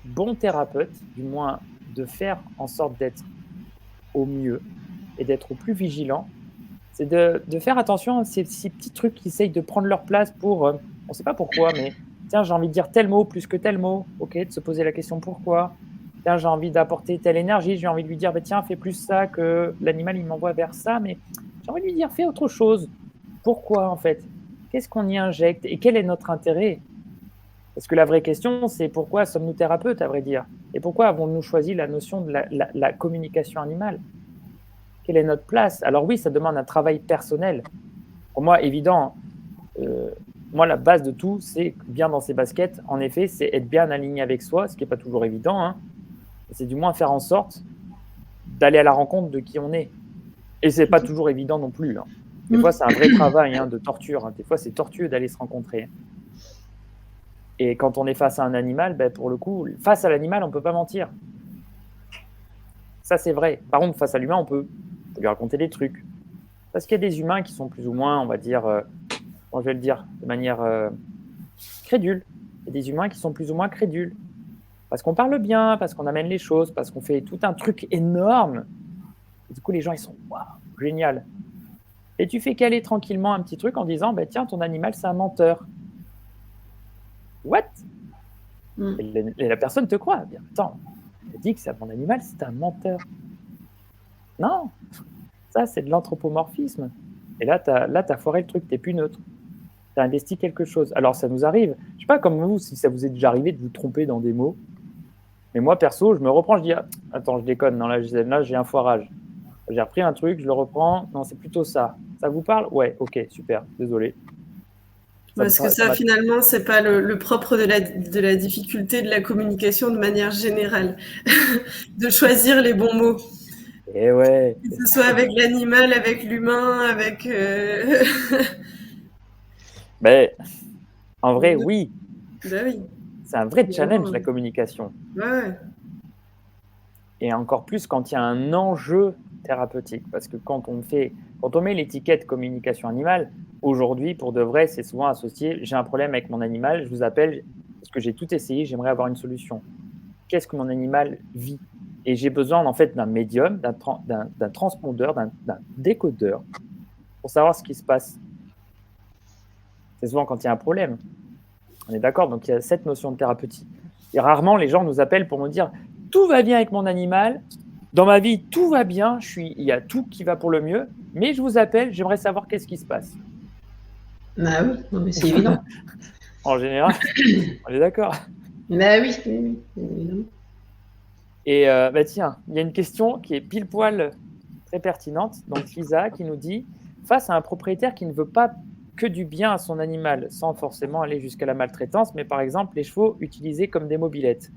bon thérapeute, du moins de faire en sorte d'être au mieux et d'être au plus vigilant, c'est de faire attention à ces petits trucs qui essayent de prendre leur place pour, on ne sait pas pourquoi, mais tiens, j'ai envie de dire tel mot plus que tel mot, ok, de se poser la question pourquoi. Tiens, j'ai envie d'apporter telle énergie, j'ai envie de lui dire, tiens, fais plus ça, que l'animal, il m'envoie vers ça, mais j'ai envie de lui dire, fais autre chose. Pourquoi, en fait? Qu'est-ce qu'on y injecte et quel est notre intérêt? Parce que la vraie question, c'est pourquoi sommes-nous thérapeutes, à vrai dire? Et pourquoi avons-nous choisi la notion de la communication animale? Quelle est notre place? Alors oui, ça demande un travail personnel. Pour moi, évident, moi, la base de tout, c'est bien dans ses baskets. En effet, c'est être bien aligné avec soi, ce qui n'est pas toujours évident. Hein. C'est du moins faire en sorte d'aller à la rencontre de qui on est. Et ce n'est pas toujours évident non plus. Hein. Des fois, c'est un vrai travail de torture. Hein. Des fois, c'est tortueux d'aller se rencontrer. Et quand on est face à un animal, pour le coup, face à l'animal, on ne peut pas mentir. Ça, c'est vrai. Par contre, face à l'humain, on peut lui raconter des trucs. Parce qu'il y a des humains qui sont plus ou moins, on va dire, je vais le dire de manière crédule. Il y a des humains qui sont plus ou moins crédules. Parce qu'on parle bien, parce qu'on amène les choses, parce qu'on fait tout un truc énorme. Et du coup, les gens, ils sont « waouh, génial ». Et tu fais caler tranquillement un petit truc en disant « tiens, ton animal, c'est un menteur ». What? Et la personne te croit. Bien, attends, elle dit que c'est mon animal, c'est un menteur. Non, ça, c'est de l'anthropomorphisme. Et là, tu as foiré le truc, tu n'es plus neutre. Tu as investi quelque chose. Alors, ça nous arrive. Je ne sais pas comme vous, si ça vous est déjà arrivé de vous tromper dans des mots. Mais moi, perso, je me reprends, je dis attends, je déconne. Non, là, j'ai un foirage. J'ai repris un truc, je le reprends. Non, c'est plutôt ça. Ça vous parle? Ouais, ok, super, désolé.
Parce que ça, finalement, c'est pas le propre de la difficulté de la communication de manière générale. De choisir les bons mots.
Et ouais.
Que ce soit avec l'animal, avec l'humain, avec...
en vrai, oui.
Oui.
C'est un vrai challenge, la communication.
Ouais.
Et encore plus quand il y a un enjeu thérapeutique. Parce que quand on met l'étiquette communication animale, aujourd'hui, pour de vrai, c'est souvent associé. J'ai un problème avec mon animal, je vous appelle parce que j'ai tout essayé, j'aimerais avoir une solution. Qu'est-ce que mon animal vit? Et j'ai besoin en fait d'un médium, d'un transpondeur, d'un décodeur pour savoir ce qui se passe. C'est souvent quand il y a un problème. On est d'accord? Donc il y a cette notion de thérapeutique. Et rarement les gens nous appellent pour nous dire tout va bien avec mon animal, dans ma vie tout va bien, il y a tout qui va pour le mieux, mais je vous appelle, j'aimerais savoir qu'est-ce qui se passe.
Bah oui, non, mais c'est évident.
En général, on est d'accord.
Bah oui, évidemment.
Et tiens, il y a une question qui est pile poil très pertinente. Donc Lisa qui nous dit, face à un propriétaire qui ne veut pas que du bien à son animal, sans forcément aller jusqu'à la maltraitance, mais par exemple les chevaux utilisés comme des mobylettes.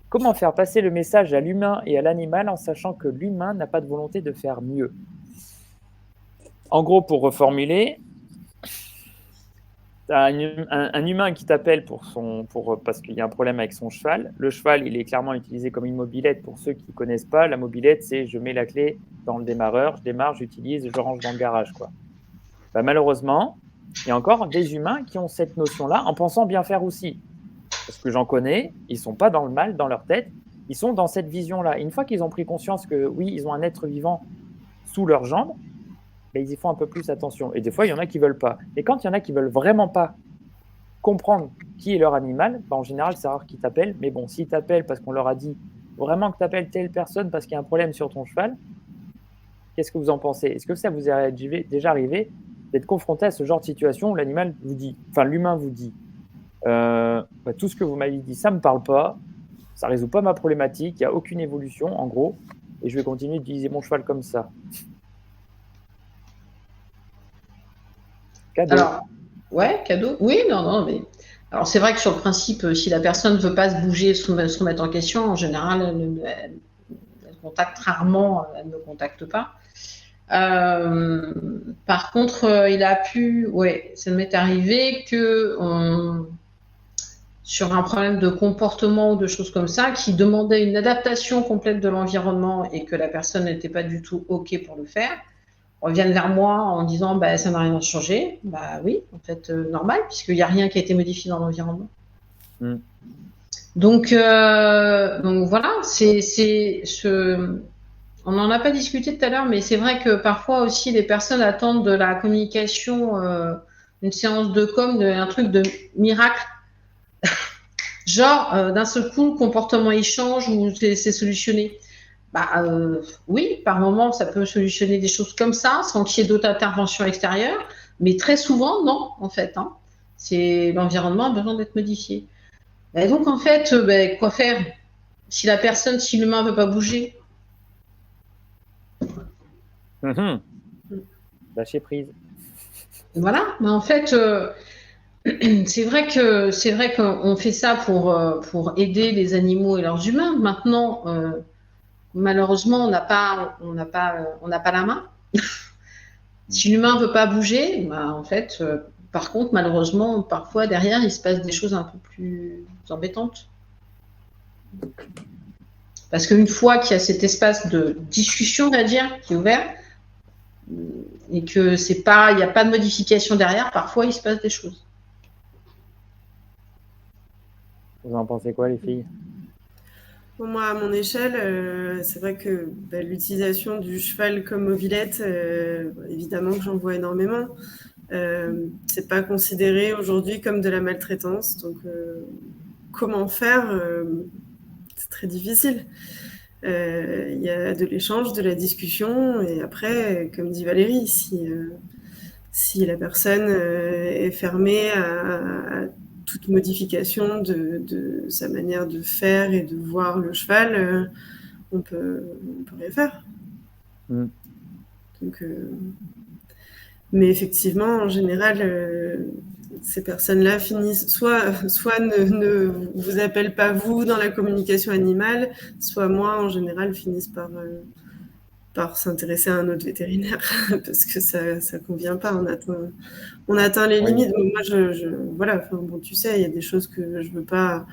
Comment faire passer le message à l'humain et à l'animal en sachant que l'humain n'a pas de volonté de faire mieux? En gros, pour reformuler, tu as un humain qui t'appelle parce qu'il y a un problème avec son cheval. Le cheval, il est clairement utilisé comme une mobilette. Pour ceux qui ne connaissent pas, la mobilette, c'est je mets la clé dans le démarreur, je démarre, j'utilise, je range dans le garage, quoi. Malheureusement, il y a encore des humains qui ont cette notion-là en pensant bien faire aussi. Parce que j'en connais, ils ne sont pas dans le mal, dans leur tête, ils sont dans cette vision-là. Une fois qu'ils ont pris conscience que oui, ils ont un être vivant sous leurs jambes, ils y font un peu plus attention. Et des fois, il y en a qui ne veulent pas. Et quand il y en a qui ne veulent vraiment pas comprendre qui est leur animal, en général, c'est rare qu'ils t'appellent. Mais bon, s'ils t'appellent parce qu'on leur a dit vraiment que tu appelles telle personne parce qu'il y a un problème sur ton cheval, qu'est-ce que vous en pensez? Est-ce que ça vous est déjà arrivé d'être confronté à ce genre de situation où l'animal vous dit, enfin l'humain vous dit, tout ce que vous m'avez dit, ça ne me parle pas, ça ne résout pas ma problématique, il n'y a aucune évolution, en gros, et je vais continuer d'utiliser mon cheval comme ça. Cadeau.
Alors, ouais, cadeau. Oui, non, mais. Alors, c'est vrai que sur le principe, si la personne ne veut pas se bouger, se remettre en question, en général, elle contacte rarement, elle ne contacte pas. Par contre, ça m'est arrivé que sur un problème de comportement ou de choses comme ça, qui demandait une adaptation complète de l'environnement et que la personne n'était pas du tout OK pour le faire, reviennent vers moi en disant ça n'a rien changé. Oui, en fait, normal, puisqu'il n'y a rien qui a été modifié dans l'environnement. Donc voilà, on n'en a pas discuté tout à l'heure, mais c'est vrai que parfois aussi les personnes attendent de la communication une séance de com, un truc de miracle. Genre, d'un seul coup, le comportement il change ou c'est solutionné. Oui, par moment, ça peut solutionner des choses comme ça, sans qu'il y ait d'autres interventions extérieures, mais très souvent, non, en fait. C'est l'environnement a besoin d'être modifié. Et donc, en fait, quoi faire si l'humain ne veut pas bouger?
Lâcher prise.
Voilà, mais en fait, c'est vrai qu'on fait ça pour aider les animaux et leurs humains. Maintenant, malheureusement, on n'a pas la main. Si l'humain ne veut pas bouger, en fait, par contre, malheureusement, parfois derrière, il se passe des choses un peu plus embêtantes. Parce qu'une fois qu'il y a cet espace de discussion, on va dire, qui est ouvert, et que il n'y a pas de modification derrière, parfois il se passe des choses.
Vous en pensez quoi, les filles?
Moi, à mon échelle, c'est vrai que l'utilisation du cheval comme mobilette, évidemment que j'en vois énormément. C'est pas considéré aujourd'hui comme de la maltraitance. Donc, comment faire? C'est très difficile. Il y a de l'échange, de la discussion, et après, comme dit Valérie, si la personne est fermée à toute modification de sa manière de faire et de voir le cheval, on peut rien faire. Donc, mais effectivement, en général, ces personnes-là finissent soit ne vous appellent pas vous dans la communication animale, soit moi, en général, finissent par s'intéresser à un autre vétérinaire parce que ça convient pas, on atteint les limites. Donc moi, voilà, tu sais, il y a des choses que je veux pas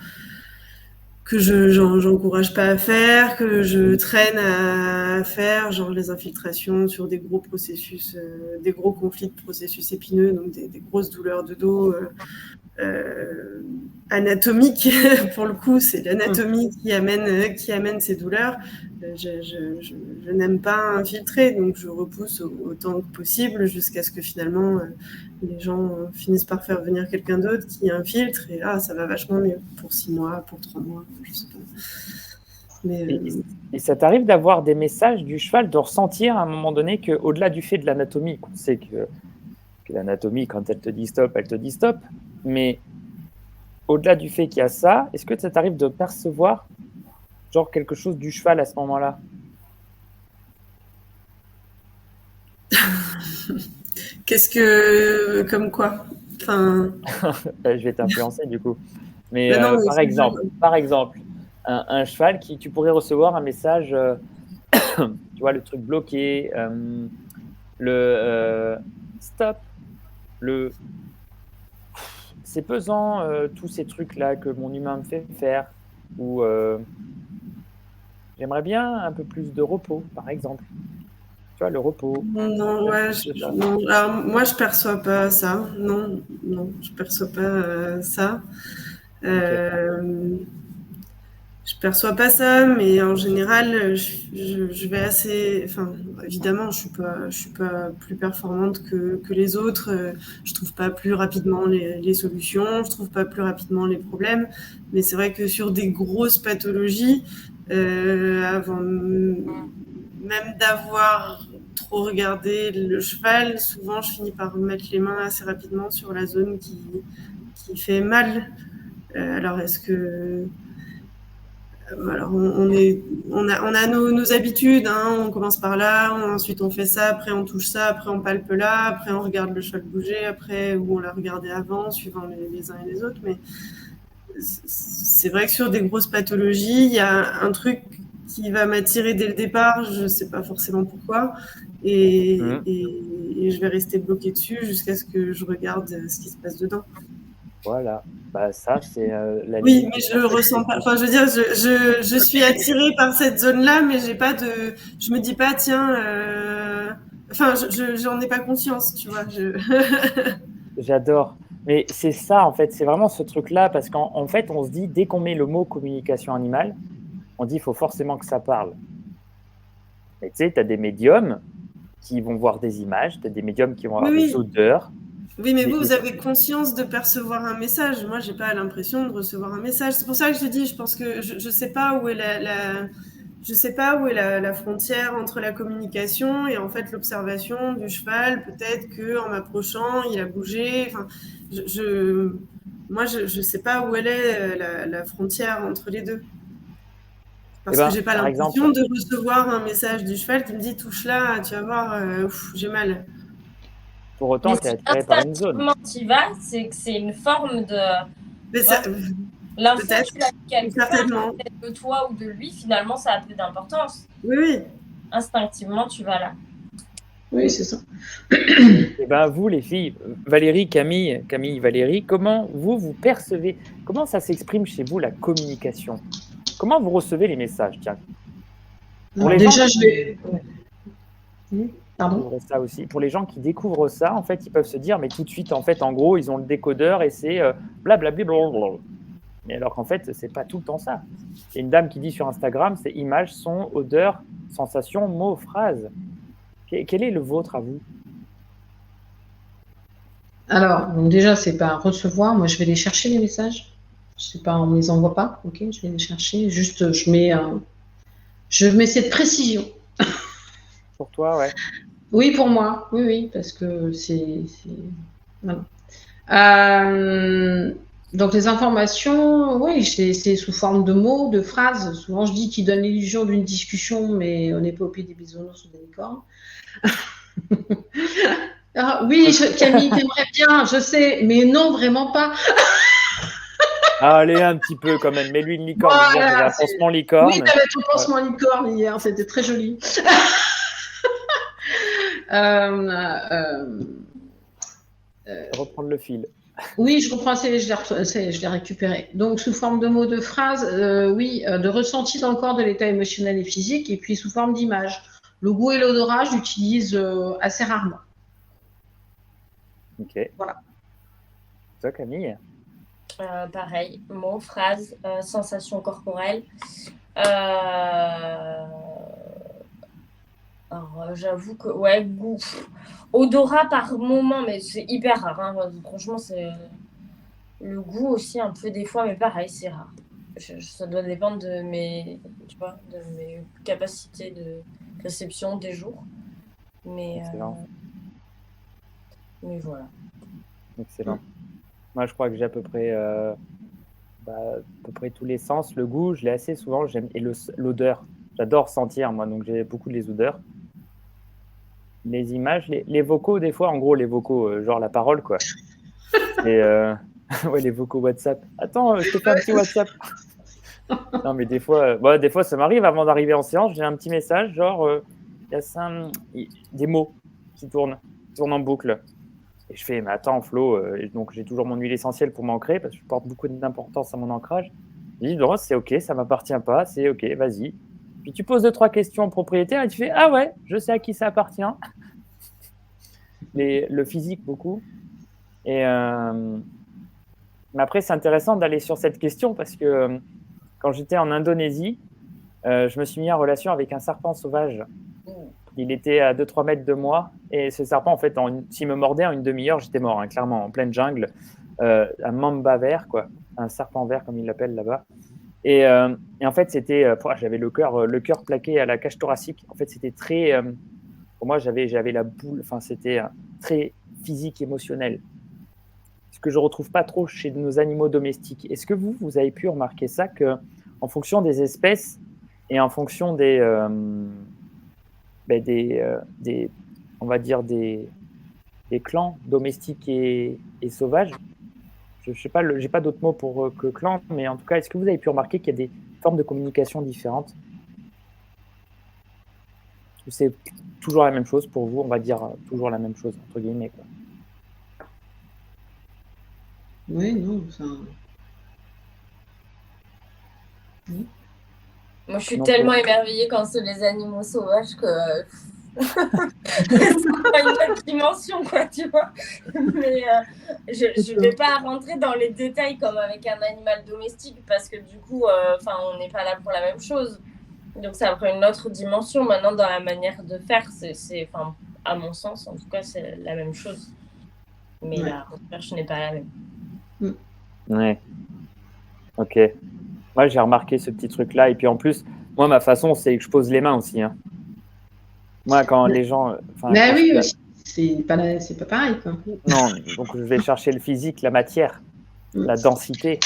j'encourage pas à faire, que je traîne à faire, genre les infiltrations sur des gros processus, des gros conflits de processus épineux, donc des grosses douleurs de dos anatomiques. Pour le coup, c'est l'anatomie qui amène ces douleurs. Je n'aime pas infiltrer, donc je repousse autant que possible jusqu'à ce que finalement les gens finissent par faire venir quelqu'un d'autre qui infiltre et ça va vachement mieux pour 6 mois, pour 3 mois, je sais pas. Mais,
et ça t'arrive d'avoir des messages du cheval, de ressentir à un moment donné qu'au-delà du fait de l'anatomie, qu'on sait que l'anatomie, quand elle te dit stop, elle te dit stop, mais au-delà du fait qu'il y a ça, est-ce que ça t'arrive de percevoir genre quelque chose du cheval à ce moment-là?
comme quoi? Enfin...
Je vais t'influencer du coup. Mais
non,
par exemple, un cheval tu pourrais recevoir un message, tu vois, le truc bloqué, le stop, c'est pesant, tous ces trucs-là que mon humain me fait faire, ou j'aimerais bien un peu plus de repos, par exemple. Tu vois, le repos.
Non, non. Alors, moi, je perçois pas ça. Non, je perçois pas ça. Je perçois pas ça, mais en général, je vais assez. Enfin, évidemment, je suis pas plus performante que les autres. Je trouve pas plus rapidement les solutions. Je trouve pas plus rapidement les problèmes. Mais c'est vrai que sur des grosses pathologies, avant même d'avoir trop regardé le cheval, souvent je finis par mettre les mains assez rapidement sur la zone qui fait mal. Alors est-ce que alors on a nos habitudes, hein, on commence par là, ensuite on fait ça, après on touche ça, après on palpe là, après on regarde le cheval bouger, après où on l'a regardé avant, suivant les uns et les autres. Mais c'est vrai que sur des grosses pathologies, il y a un truc qui va m'attirer dès le départ, je ne sais pas forcément pourquoi, et je vais rester bloquée dessus jusqu'à ce que je regarde ce qui se passe dedans.
Voilà, ça c'est la
Oui,
limite.
mais je ressens pas. Enfin, je veux dire, je suis attirée par cette zone-là, mais j'ai pas de. Je me dis pas, tiens. Enfin, j'en ai pas conscience, tu vois.
J'adore. Mais c'est ça, en fait, c'est vraiment ce truc-là, parce qu'en fait, on se dit, dès qu'on met le mot communication animale, on dit, il faut forcément que ça parle. Et tu sais, tu as des médiums qui vont voir des images, tu as des médiums qui vont avoir des odeurs.
Oui, mais vous avez conscience de percevoir un message. Moi, j'ai pas l'impression de recevoir un message. C'est pour ça que je te dis, je pense que je sais pas où est je sais pas où est la frontière entre la communication et en fait l'observation du cheval. Peut-être que en m'approchant, il a bougé. Enfin, moi, je sais pas où elle est la frontière entre les deux. Parce que j'ai pas l'impression de recevoir un message du cheval qui me dit touche là, tu vas voir, j'ai mal.
Pour autant, tu es attiré par une zone.
Tu vas, c'est que c'est une forme de. L'info, tu l'as quelque part, peut-être de toi ou de lui, finalement, ça a peu d'importance.
Oui.
Instinctivement, tu vas là.
Oui, c'est ça.
Et vous, les filles, Valérie, Camille, Valérie, comment vous percevez, comment ça s'exprime chez vous la communication? Comment vous recevez les messages? Tiens.
Déjà, je vais. Pardon.
Ça aussi. Pour les gens qui découvrent ça, en fait, ils peuvent se dire, mais tout de suite, en fait, en gros, ils ont le décodeur et c'est blablabla. Mais alors qu'en fait, c'est pas tout le temps ça. Il y a une dame qui dit sur Instagram, c'est image, son, odeur, sensation, mot, phrase. Quel est le vôtre à vous?
Alors, donc déjà, c'est pas recevoir. Moi, je vais les chercher les messages. Je sais pas, on ne les envoie pas. Ok, je vais les chercher. Juste, je mets cette précision.
Pour toi, ouais.
Oui, pour moi. Oui, parce que c'est voilà. Donc les informations, oui, c'est sous forme de mots, de phrases. Souvent, je dis qu'ils donnent l'illusion d'une discussion, mais on n'est pas au pied des bisounours ou des licornes. Oui, Camille, t'aimerais bien, je sais, mais non, vraiment pas.
Allez, un petit peu quand même. Mets-lui une licorne.
Voilà,
un pansement licorne.
Oui, t'avais ton pansement licorne hier, c'était très joli.
Reprendre le fil.
Oui, je reprends, je l'ai récupéré. Donc, sous forme de mots, de phrases, oui, de ressenti dans le corps de l'état émotionnel et physique, et puis sous forme d'image. Le goût et l'odorat, j'utilise assez rarement.
Ok.
Voilà.
Toi, Camille?
Pareil, mots, phrases, sensations corporelles. Alors, j'avoue que, ouais, goût. Odorat par moment, mais c'est hyper rare. Hein. Franchement, c'est le goût aussi un peu des fois, mais pareil, c'est rare. Ça doit dépendre de mes, tu vois, de mes capacités de réception des jours. Mais voilà.
Excellent. Moi, je crois que j'ai à peu près tous les sens. Le goût, je l'ai assez souvent. Et l'odeur. J'adore sentir, moi, donc j'ai beaucoup de les odeurs. Les images, les vocaux, des fois, en gros, les vocaux, genre la parole, quoi. Et ouais, les vocaux WhatsApp. Attends, je te fais un petit WhatsApp. Non, mais des fois, ça m'arrive avant d'arriver en séance, j'ai un petit message, genre, il y a des mots qui tournent en boucle. Et je fais, mais attends, Flo, donc j'ai toujours mon huile essentielle pour m'ancrer, parce que je porte beaucoup d'importance à mon ancrage. Je dis, non, c'est OK, ça ne m'appartient pas, c'est OK, vas-y. Puis tu poses 2-3 questions au propriétaire et tu fais, ah ouais, je sais à qui ça appartient. Le physique, beaucoup. Mais après, c'est intéressant d'aller sur cette question parce que quand j'étais en Indonésie, je me suis mis en relation avec un serpent sauvage. Il était à 2-3 mètres de moi. Et ce serpent, en fait, s'il me mordait en une demi-heure, j'étais mort, hein, clairement, en pleine jungle. Un mamba vert, quoi. Un serpent vert, comme ils l'appellent là-bas. Et en fait, c'était, j'avais le cœur plaqué à la cage thoracique. En fait, c'était très, pour moi, j'avais la boule. Enfin, c'était très physique, émotionnel. Ce que je retrouve pas trop chez nos animaux domestiques. Est-ce que vous avez pu remarquer ça, que en fonction des espèces et en fonction on va dire des clans domestiques et sauvages, je sais pas, j'ai pas d'autres mots pour que clan, mais en tout cas, est-ce que vous avez pu remarquer qu'il y a des formes de communication différentes? Ou c'est toujours la même chose pour vous? On va dire toujours la même chose, entre guillemets, quoi.
Oui, non, ça.
Oui. Moi, je suis tellement émerveillée quand c'est les animaux sauvages que c'est pas une autre dimension, quoi, tu vois. Mais je vais pas rentrer dans les détails comme avec un animal domestique parce que du coup, on n'est pas là pour la même chose. Donc, ça prend une autre dimension. Maintenant, dans la manière de faire, c'est à mon sens, en tout cas, c'est la même chose. Mais la recherche n'est pas la même.
Ouais. Ok. Moi, j'ai remarqué ce petit truc-là. Et puis, en plus, moi, ma façon, c'est que je pose les mains aussi. Hein. Moi, quand les gens...
Mais oui, c'est pas pareil, quoi.
Non, donc je vais chercher le physique, la matière, la densité,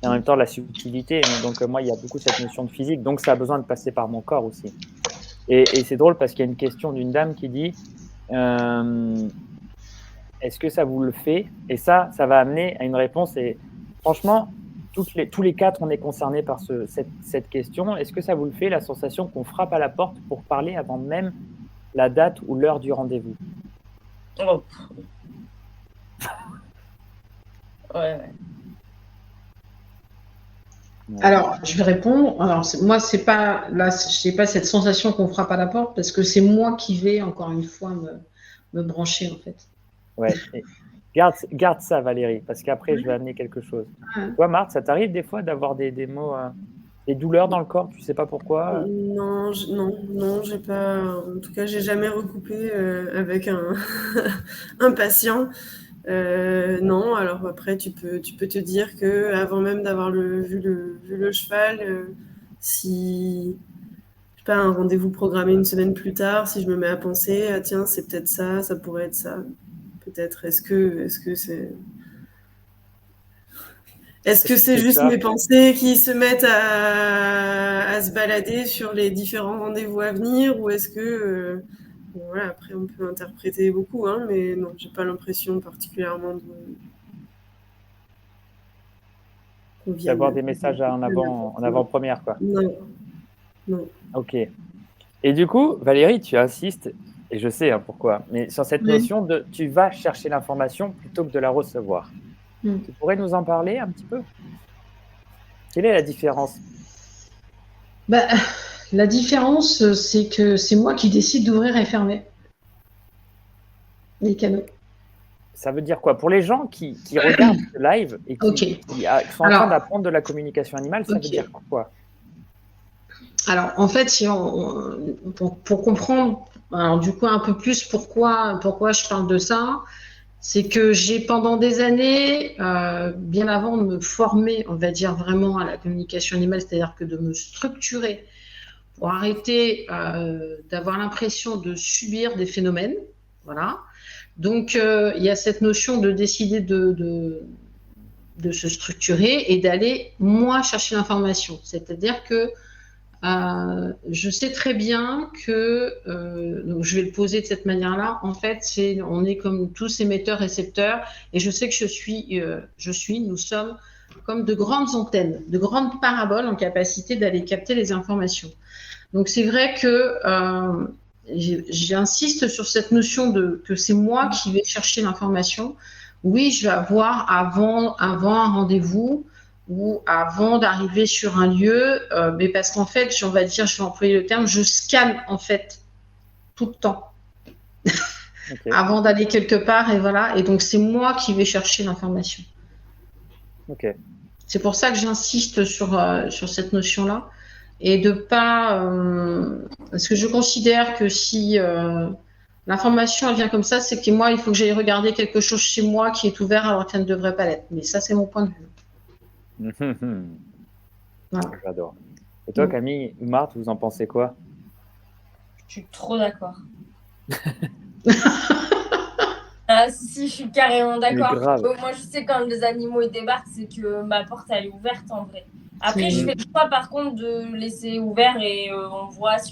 et en même temps la subtilité. Donc, moi, il y a beaucoup cette notion de physique. Donc, ça a besoin de passer par mon corps aussi. Et c'est drôle parce qu'il y a une question d'une dame qui dit est-ce que ça vous le fait? Et ça va amener à une réponse. Et franchement, tous les quatre, on est concernés par cette question. Est-ce que ça vous le fait, la sensation qu'on frappe à la porte pour parler avant même la date ou l'heure du rendez-vous?
Oh. Ouais.
Alors, je vais répondre. Alors, moi, c'est pas là, je n'ai pas cette sensation qu'on frappe à la porte parce que c'est moi qui vais encore une fois me brancher en fait.
Ouais. Et garde ça, Valérie, parce qu'après, je vais amener quelque chose. Toi, Marthe, ça t'arrive des fois d'avoir des mots, des douleurs dans le corps, tu sais pas pourquoi?
Non, j'ai pas. En tout cas, j'ai jamais recoupé avec un patient. Non, alors après, tu peux te dire que avant même d'avoir vu le cheval, si je sais pas, un rendez-vous programmé une semaine plus tard, si je me mets à penser, ah, tiens, c'est peut-être ça pourrait être ça. Peut-être. Est-ce que c'est juste mes pensées qui se mettent à se balader sur les différents rendez-vous à venir, ou est-ce que voilà, après on peut interpréter beaucoup, hein, mais non, j'ai pas l'impression particulièrement
d'avoir des messages en avant-première, quoi.
Non.
Ok. Et du coup, Valérie, tu insistes, et je sais pourquoi, mais sur cette notion de tu vas chercher l'information plutôt que de la recevoir. Tu pourrais nous en parler un petit peu? Quelle est la différence?
Bah, la différence, c'est que c'est moi qui décide d'ouvrir et fermer les canaux.
Ça veut dire quoi? Pour les gens qui regardent ce live et
Ok.
qui sont en train d'apprendre de la communication animale, ça veut dire quoi?
Alors, en fait, si pour comprendre, alors, du coup, un peu plus pourquoi je parle de ça, c'est que j'ai pendant des années, bien avant de me former, on va dire vraiment à la communication animale, c'est-à-dire que de me structurer pour arrêter d'avoir l'impression de subir des phénomènes, voilà. Donc, il y a cette notion de décider de se structurer et d'aller, moi, chercher l'information. C'est-à-dire que je sais très bien que, donc je vais le poser de cette manière-là, en fait, on est comme tous émetteurs-récepteurs, et je sais que nous sommes comme de grandes antennes, de grandes paraboles en capacité d'aller capter les informations. Donc c'est vrai que j'insiste sur cette notion que c'est moi qui vais chercher l'information. Oui, je vais avoir avant un rendez-vous ou avant d'arriver sur un lieu, mais parce qu'en fait, je vais employer le terme, je scanne en fait tout le temps avant d'aller quelque part, et voilà. Et donc c'est moi qui vais chercher l'information. C'est pour ça que j'insiste sur cette notion-là. Et de pas. Parce que je considère que si l'information elle vient comme ça, c'est que moi, il faut que j'aille regarder quelque chose chez moi qui est ouvert alors qu'elle ne devrait pas l'être. Mais ça, c'est mon point de vue.
Voilà. J'adore. Et toi, Camille ou Marthe, vous en pensez quoi?
Je suis trop d'accord. Si, je suis carrément d'accord. Moi, je sais quand les animaux ils débarquent, c'est que ma porte elle est ouverte en vrai. Après, je fais le choix par contre de laisser ouvert et on voit si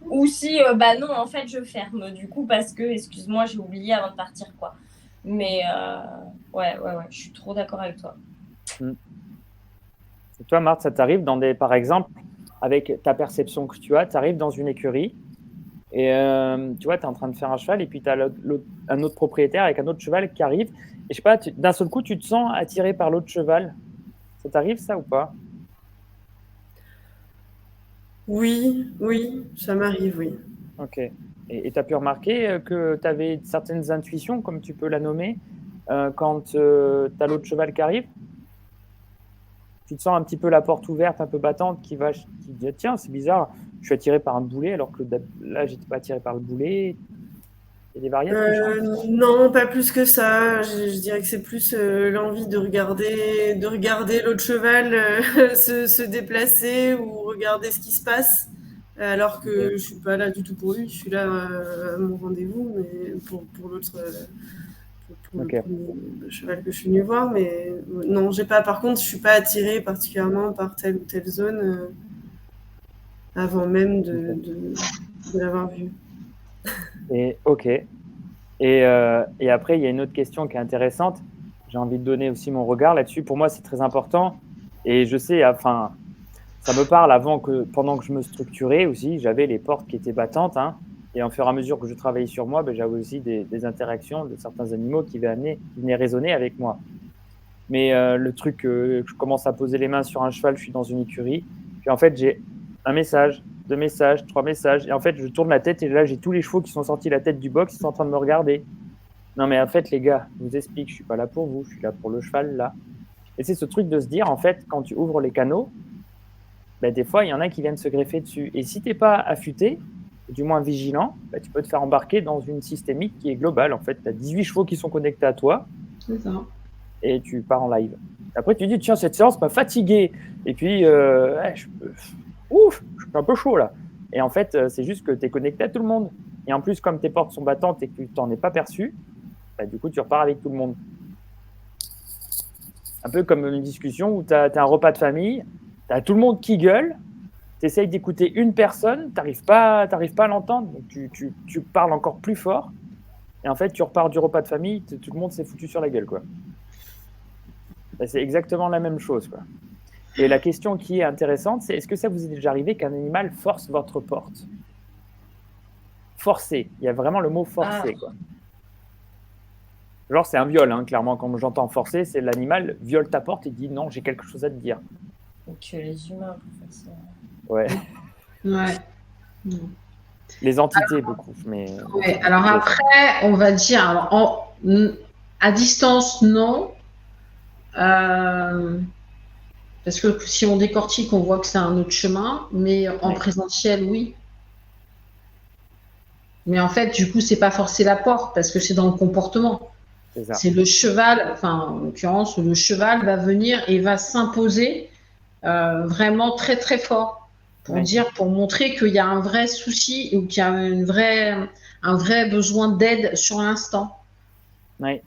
ou si non, en fait, je ferme du coup parce que, excuse-moi, j'ai oublié avant de partir quoi. Mais ouais, je suis trop d'accord avec toi.
Et toi, Marthe, ça t'arrive par exemple, avec ta perception que tu as, tu arrives dans une écurie et tu vois, tu es en train de faire un cheval et puis tu as un autre propriétaire avec un autre cheval qui arrive. Et je sais pas, d'un seul coup, tu te sens attiré par l'autre cheval. Ça t'arrive ça ou pas?
Oui, ça m'arrive, oui.
Ok. Et tu as pu remarquer que tu avais certaines intuitions, comme tu peux la nommer, quand tu as l'autre cheval qui arrive? Tu te sens un petit peu la porte ouverte, un peu battante, qui dit tiens, c'est bizarre, je suis attiré par un boulet alors que là, j'étais pas attiré par le boulet. Il y a des variables
non, pas plus que ça. Je dirais que c'est plus l'envie de regarder l'autre cheval se déplacer ou regarder ce qui se passe. Alors que je suis pas là du tout pour lui, je suis là à mon rendez-vous, mais pour l'autre, pour le cheval que je suis venue voir. Mais non, j'ai pas. Par contre, je suis pas attirée particulièrement par telle ou telle zone avant même de l'avoir vue.
Et après, il y a une autre question qui est intéressante. J'ai envie de donner aussi mon regard là-dessus. Pour moi, c'est très important. Et je sais, enfin, ça me parle pendant que je me structurais aussi, j'avais les portes qui étaient battantes. Hein, et en fur et à mesure que je travaillais sur moi, j'avais aussi des interactions de certains animaux qui venaient résonner avec moi. Mais le truc, je commence à poser les mains sur un cheval, je suis dans une écurie. Puis en fait, j'ai un message, 2 messages, 3 messages. Et en fait, je tourne la tête et là, j'ai tous les chevaux qui sont sortis de la tête du box, ils sont en train de me regarder. Non, mais en fait, les gars, je vous explique, je ne suis pas là pour vous, je suis là pour le cheval, là. Et c'est ce truc de se dire, en fait, quand tu ouvres les canaux, des fois, il y en a qui viennent se greffer dessus. Et si tu n'es pas affûté, du moins vigilant, tu peux te faire embarquer dans une systémique qui est globale. En fait, tu as 18 chevaux qui sont connectés à toi.
C'est ça.
Et tu pars en live. Après, tu dis, tiens, cette séance m'a fatigué. Et puis, je suis un peu chaud là. Et en fait, c'est juste que tu es connecté à tout le monde. Et en plus, comme tes portes sont battantes et que tu t'en es pas perçu, du coup, tu repars avec tout le monde. Un peu comme une discussion où tu as un repas de famille, tu as tout le monde qui gueule, tu essayes d'écouter une personne, tu n'arrives pas à l'entendre, donc tu parles encore plus fort. Et en fait, tu repars du repas de famille, tout le monde s'est foutu sur la gueule, quoi. C'est exactement la même chose, quoi. Et la question qui est intéressante, c'est est-ce que ça vous est déjà arrivé qu'un animal force votre porte? Forcer. Il y a vraiment le mot forcer, quoi. Genre, c'est un viol, hein, clairement. Quand j'entends forcer, c'est l'animal viole ta porte et dit non, j'ai quelque chose à te dire.
Donc les humains, en fait,
Ouais.
Ouais.
Les entités, beaucoup. Mais...
Ouais, alors après, on va dire, alors, à distance, non. Parce que si on décortique, on voit que c'est un autre chemin. Mais en présentiel, oui. Mais en fait, du coup, c'est pas forcer la porte parce que c'est dans le comportement. C'est le cheval, enfin, en l'occurrence, le cheval va venir et va s'imposer vraiment très, très fort pour montrer qu'il y a un vrai souci ou qu'il y a un vrai besoin d'aide sur l'instant.
Oui.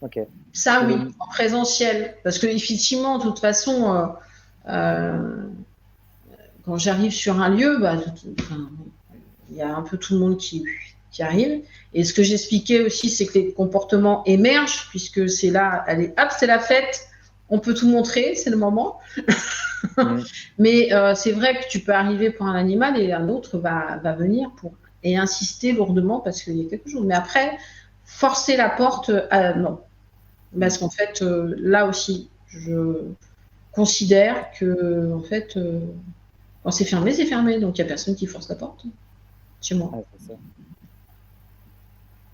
Ok.
Ça, oui, en présentiel. Parce que, effectivement, de toute façon, quand j'arrive sur un lieu, il y a un peu tout le monde qui arrive. Et ce que j'expliquais aussi, c'est que les comportements émergent, puisque c'est là, allez, hop, c'est la fête, on peut tout montrer, c'est le moment. Mais c'est vrai que tu peux arriver pour un animal et un autre va venir et insister lourdement parce qu'il y a quelque chose. Mais après, forcer la porte, non. Parce qu'en fait, là aussi, je considère que, en fait, quand c'est fermé, c'est fermé. Donc, il n'y a personne qui force la porte chez moi.
Ouais, c'est ça.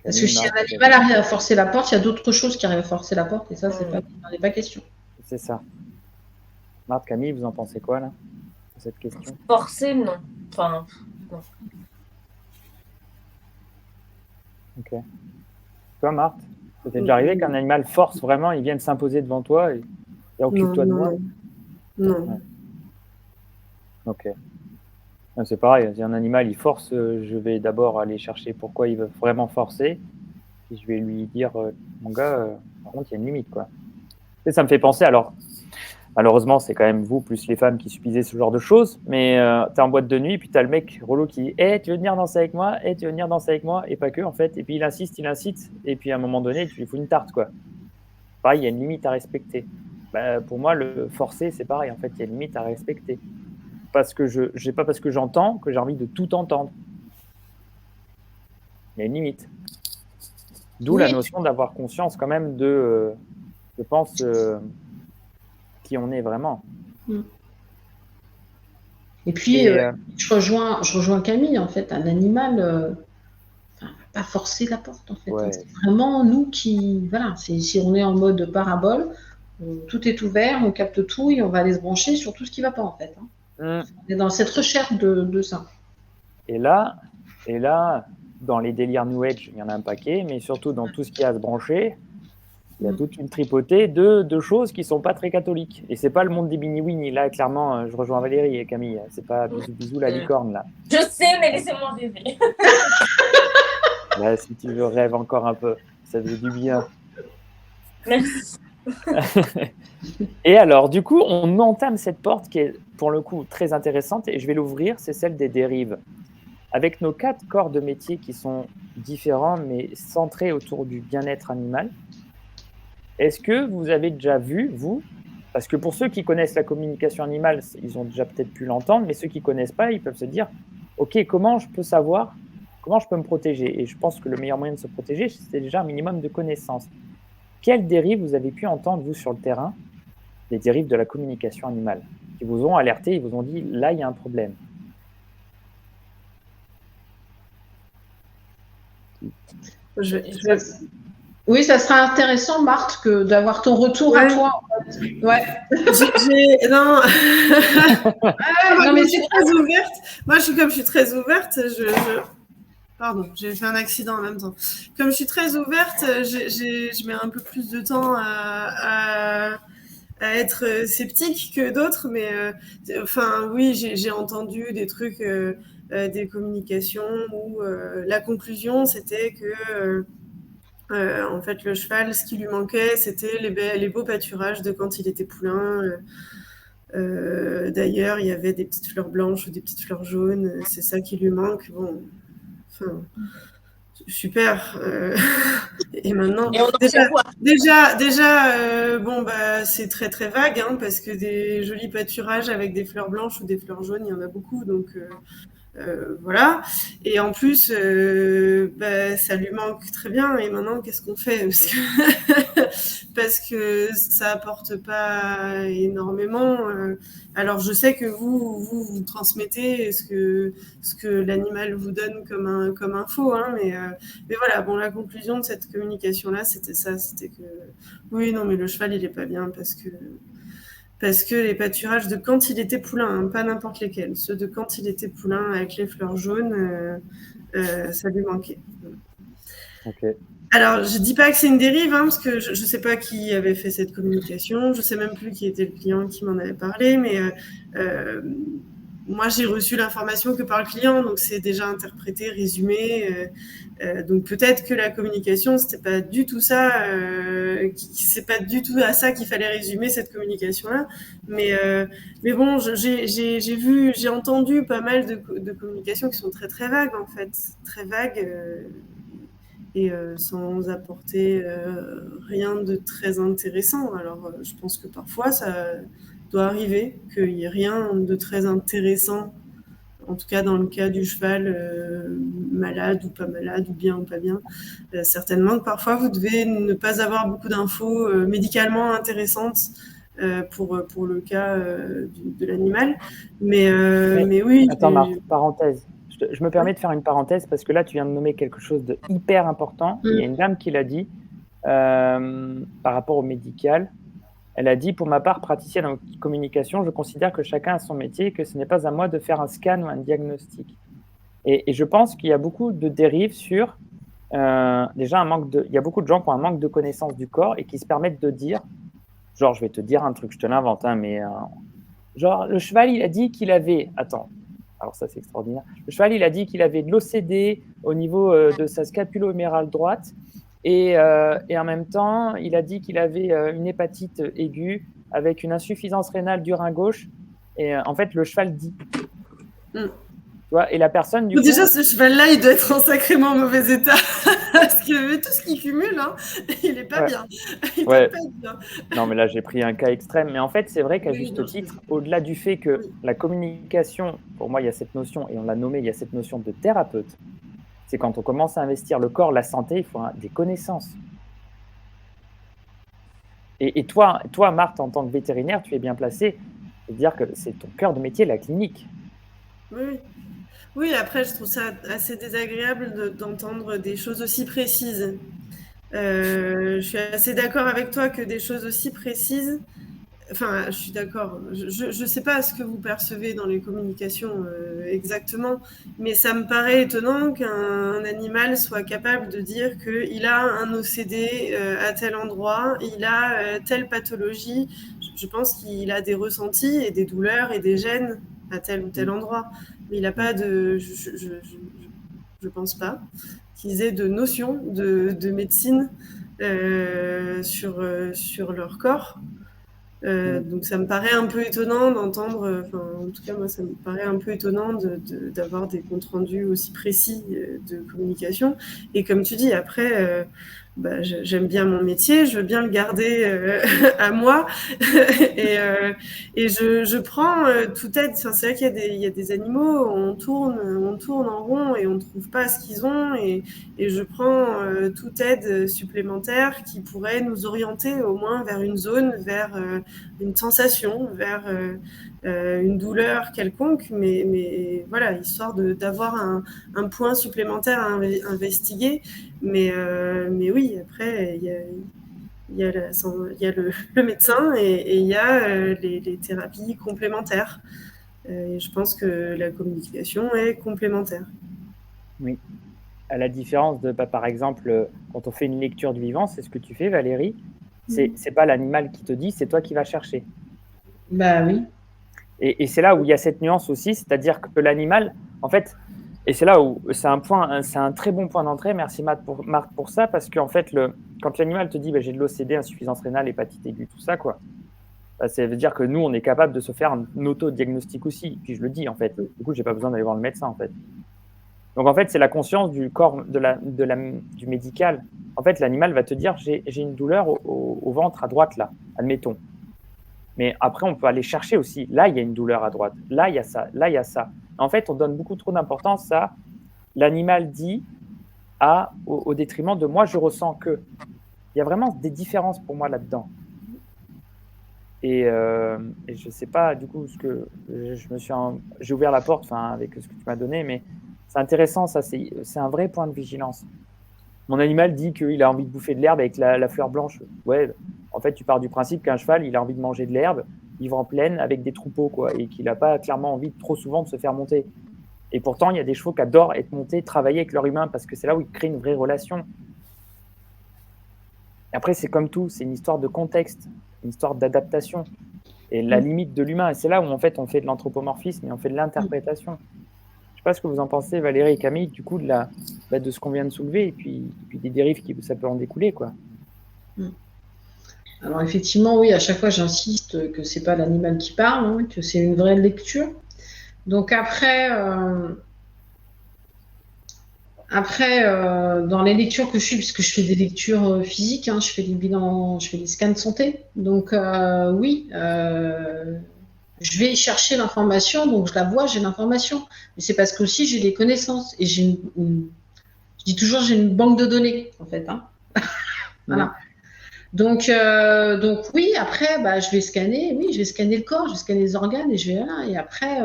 Parce que si un animal arrive à forcer la porte, il y a d'autres choses qui arrivent à forcer la porte et ça, il n'en est pas question.
C'est ça. Marthe, Camille, vous en pensez quoi là, sur cette question?
Forcer, non. Enfin, non.
Ok. Toi, Marthe, ça t'est déjà arrivé qu'un animal force vraiment, il vienne s'imposer devant toi et occupe-toi de moi?
Non.
Ouais. Ok. C'est pareil, si un animal il force, je vais d'abord aller chercher pourquoi il veut vraiment forcer. Et je vais lui dire, mon gars, par contre, il y a une limite, quoi. Et ça me fait penser, alors, malheureusement, c'est quand même vous, plus les femmes qui subissez ce genre de choses, mais tu es en boîte de nuit, puis tu as le mec relou qui dit tu veux venir danser avec moi? Tu veux venir danser avec moi? Et pas que, en fait. Et puis il insiste, et puis à un moment donné, tu lui fous une tarte, quoi. Pareil, il y a une limite à respecter. Pour moi, le forcer, c'est pareil, en fait, il y a une limite à respecter. Parce que pas parce que j'entends que j'ai envie de tout entendre. Il y a une limite. D'où la notion d'avoir conscience quand même de, je pense, qui on est vraiment.
Et puis, je rejoins Camille, en fait, un animal va pas forcer la porte, en fait.
Ouais.
C'est vraiment nous qui, voilà, si on est en mode parabole, tout est ouvert, on capte tout et on va aller se brancher sur tout ce qui va pas, en fait. On est dans cette recherche de ça.
Et là, dans les délires New Age, il y en a un paquet, mais surtout dans tout ce qui a à se brancher, il y a toute une tripotée de choses qui sont pas très catholiques. Et c'est pas le monde des bini-wini. Là, clairement, je rejoins Valérie et Camille. C'est pas bisous la licorne, là.
Je sais, mais laissez-moi rêver.
Là, si tu veux, rêve encore un peu. Ça fait du bien.
Merci.
Et alors, du coup, on entame cette porte qui est, pour le coup, très intéressante. Et je vais l'ouvrir, c'est celle des dérives. Avec nos 4 corps de métier qui sont différents, mais centrés autour du bien-être animal, est-ce que vous avez déjà vu, vous, parce que pour ceux qui connaissent la communication animale, ils ont déjà peut-être pu l'entendre, mais ceux qui ne connaissent pas, ils peuvent se dire, ok, comment je peux savoir, comment je peux me protéger? Et je pense que le meilleur moyen de se protéger, c'est déjà un minimum de connaissances. Quelles dérives vous avez pu entendre, vous, sur le terrain, les dérives de la communication animale, qui vous ont alerté, ils vous ont dit, là, il y a un problème?
Oui, ça sera intéressant, Marthe, d'avoir ton retour à toi. En fait. Ouais.
Non. Mais je suis très ouverte. Moi, comme je suis très ouverte, Pardon, j'ai fait un accident en même temps. Comme je suis très ouverte, je mets un peu plus de temps à être sceptique que d'autres, mais oui, j'ai entendu des trucs, des communications où la conclusion c'était que en fait, le cheval, ce qui lui manquait, c'était les beaux pâturages de quand il était poulain. D'ailleurs, il y avait des petites fleurs blanches ou des petites fleurs jaunes. C'est ça qui lui manque. Bon, super. Et maintenant, déjà, c'est très très vague, hein, parce que des jolis pâturages avec des fleurs blanches ou des fleurs jaunes, il y en a beaucoup. Donc, Voilà. Et en plus, ça lui manque très bien. Et maintenant, qu'est-ce qu'on fait? Parce que ça apporte pas énormément. Alors, je sais que vous transmettez ce que l'animal vous donne comme info, hein, mais voilà. Bon, la conclusion de cette communication-là, c'était ça. C'était que oui, non, mais le cheval, il est pas bien parce que les pâturages de quand il était poulain, hein, pas n'importe lesquels, ceux de quand il était poulain avec les fleurs jaunes, ça lui manquait.
Ok.
Alors, je dis pas que c'est une dérive, hein, parce que je sais pas qui avait fait cette communication, je sais même plus qui était le client qui m'en avait parlé, mais moi j'ai reçu l'information que par le client, donc c'est déjà interprété, résumé. Donc peut-être que la communication, c'était pas du tout ça, c'est pas du tout à ça qu'il fallait résumer cette communication-là. Mais bon, j'ai entendu pas mal de communications qui sont très très vagues en fait, très vagues. Et sans apporter rien de très intéressant. Alors, je pense que parfois, ça doit arriver qu'il n'y ait rien de très intéressant, en tout cas dans le cas du cheval malade ou pas malade, ou bien ou pas bien. Certainement que parfois, vous devez ne pas avoir beaucoup d'infos médicalement intéressantes pour le cas de l'animal. Mais oui.
Attends, Marthe, parenthèse. Je me permets de faire une parenthèse parce que là, tu viens de nommer quelque chose de hyper important. Il y a une dame qui l'a dit par rapport au médical. Elle a dit, pour ma part, praticienne en communication, je considère que chacun a son métier et que ce n'est pas à moi de faire un scan ou un diagnostic. Et je pense qu'il y a beaucoup de dérives sur déjà il y a beaucoup de gens qui ont un manque de connaissance du corps et qui se permettent de dire, genre, je vais te dire un truc, je te l'invente, hein, mais genre, le cheval, il a dit qu'il avait, attends, alors ça c'est extraordinaire, le cheval, il a dit qu'il avait de l'OCD au niveau de sa scapulo-humérale droite et en même temps, il a dit qu'il avait une hépatite aiguë avec une insuffisance rénale du rein gauche et en fait, le cheval dit. Tu vois, et la personne, du coup...
Déjà, ce cheval-là, il doit être en sacrément mauvais état. Parce que tout ce qu'il cumule, hein, il n'est pas bien. Il
Ouais.
pas être bien.
Non, mais là, j'ai pris un cas extrême. Mais en fait, c'est vrai qu'à juste titre, au-delà du fait que la communication, pour moi, il y a cette notion, et on l'a nommé, il y a cette notion de thérapeute. C'est quand on commence à investir le corps, la santé, il faut des connaissances. Et toi, Marthe, en tant que vétérinaire, tu es bien placée de dire que c'est ton cœur de métier, la clinique.
Oui, après, je trouve ça assez désagréable d'entendre des choses aussi précises. Je suis assez d'accord avec toi que des choses aussi précises... Enfin, je suis d'accord. Je ne sais pas ce que vous percevez dans les communications exactement, mais ça me paraît étonnant qu'un animal soit capable de dire qu'il a un OCD à tel endroit, il a telle pathologie. Je pense qu'il a des ressentis et des douleurs et des gènes à tel ou tel endroit. Mais il n'a pas de... Je pense pas qu'ils aient de notion de médecine sur leur corps. Donc ça me paraît un peu étonnant d'entendre, en tout cas moi ça me paraît un peu étonnant d'avoir des comptes rendus aussi précis de communication. Et comme tu dis, après, j'aime bien mon métier, je veux bien le garder à moi et je prends toute aide. Enfin, c'est vrai qu'il y a des animaux, on tourne en rond et on ne trouve pas ce qu'ils ont et je prends toute aide supplémentaire qui pourrait nous orienter au moins vers une zone, vers une sensation, vers une douleur quelconque, mais voilà, histoire d'avoir un point supplémentaire à investiguer. Mais oui, après, il y a le médecin et il y a les thérapies complémentaires. Et je pense que la communication est complémentaire.
Oui. À la différence de, par exemple, quand on fait une lecture du vivant, c'est ce que tu fais, Valérie. C'est pas l'animal qui te dit, c'est toi qui vas chercher.
Bah oui.
Et c'est là où il y a cette nuance aussi, c'est-à-dire que l'animal, en fait, et c'est là où c'est un très bon point d'entrée. Merci Marc pour ça, parce qu'en fait, quand l'animal te dit j'ai de l'OCD, insuffisance rénale, hépatite aiguë, tout ça, quoi, ça veut dire que nous, on est capable de se faire un auto-diagnostic aussi. Puis je le dis, en fait. Du coup, j'ai pas besoin d'aller voir le médecin, en fait. Donc, en fait, c'est la conscience du corps, du médical. En fait, l'animal va te dire j'ai une douleur au ventre à droite, là, admettons. Mais après, on peut aller chercher aussi. Là, il y a une douleur à droite. Là, il y a ça. Là, il y a ça. En fait, on donne beaucoup trop d'importance à l'animal dit au détriment de moi, je ressens que. Il y a vraiment des différences pour moi là-dedans. Et je ne sais pas, du coup, j'ai ouvert la porte avec ce que tu m'as donné, mais c'est intéressant, ça, c'est un vrai point de vigilance. Mon animal dit qu'il a envie de bouffer de l'herbe avec la fleur blanche. Ouais, en fait, tu pars du principe qu'un cheval, il a envie de manger de l'herbe, vivre en plaine avec des troupeaux, quoi, et qu'il n'a pas clairement envie trop souvent de se faire monter. Et pourtant, il y a des chevaux qui adorent être montés, travailler avec leur humain, parce que c'est là où ils créent une vraie relation. Et après, c'est comme tout, c'est une histoire de contexte, une histoire d'adaptation. Et la limite de l'humain, et c'est là où en fait on fait de l'anthropomorphisme et on fait de l'interprétation. Je ne sais pas ce que vous en pensez, Valérie et Camille, du coup, de ce qu'on vient de soulever, et puis des dérives qui ça peut en découler, quoi.
Alors effectivement, oui, à chaque fois j'insiste que c'est pas l'animal qui parle, hein, que c'est une vraie lecture. Donc après, dans les lectures que je fais, puisque je fais des lectures physiques, hein, je fais des bilans, je fais des scans de santé. Donc oui, je vais chercher l'information, donc je la vois, j'ai l'information. Mais c'est parce que aussi j'ai des connaissances et je dis toujours j'ai une banque de données en fait. Hein. Voilà. Donc oui, après, je vais scanner, oui, je vais scanner le corps, je vais scanner les organes et je vais là. Et après,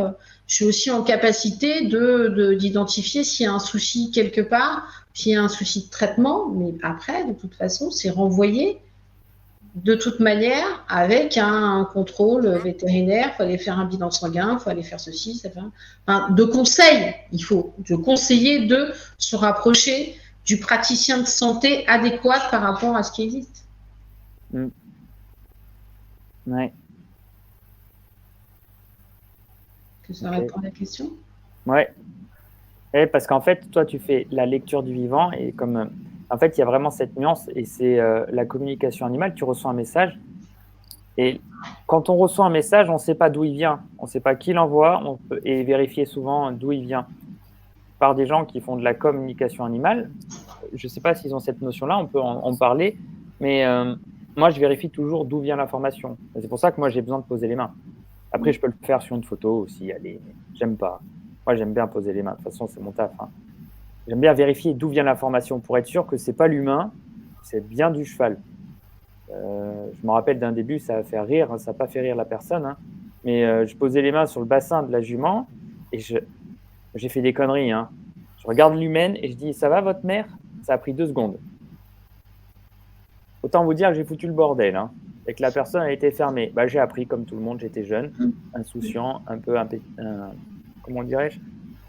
je suis aussi en capacité d'identifier s'il y a un souci quelque part, s'il y a un souci de traitement. Mais après, de toute façon, c'est renvoyé de toute manière avec un contrôle vétérinaire. Il faut aller faire un bilan sanguin, il faut aller faire ceci, ça fait. Enfin, de conseils, il faut de conseiller de se rapprocher du praticien de santé adéquat par rapport à ce qui existe.
Ouais.
Que ça répond à la question?
Ouais. Et parce qu'en fait, toi, tu fais la lecture du vivant et comme en fait, il y a vraiment cette nuance et c'est la communication animale. Tu reçois un message et quand on reçoit un message, on ne sait pas d'où il vient, on ne sait pas qui l'envoie, on peut et vérifier souvent d'où il vient par des gens qui font de la communication animale. Je ne sais pas s'ils ont cette notion-là, on peut en parler, mais moi, je vérifie toujours d'où vient l'information. C'est pour ça que moi, j'ai besoin de poser les mains. Après, je peux le faire sur une photo aussi, allez, mais j'aime pas. Moi, j'aime bien poser les mains. De toute façon, c'est mon taf. Hein. J'aime bien vérifier d'où vient l'information pour être sûr que c'est pas l'humain, c'est bien du cheval. Je me rappelle d'un début, ça a fait rire, hein, ça n'a pas fait rire la personne, hein, mais je posais les mains sur le bassin de la jument et j'ai fait des conneries. Hein. Je regarde l'humaine et je dis « Ça va votre mère ?» Ça a pris 2 secondes. Autant vous dire que j'ai foutu le bordel. Hein, et que la personne a été fermée. J'ai appris comme tout le monde, j'étais jeune, insouciant, un peu comment dirais-je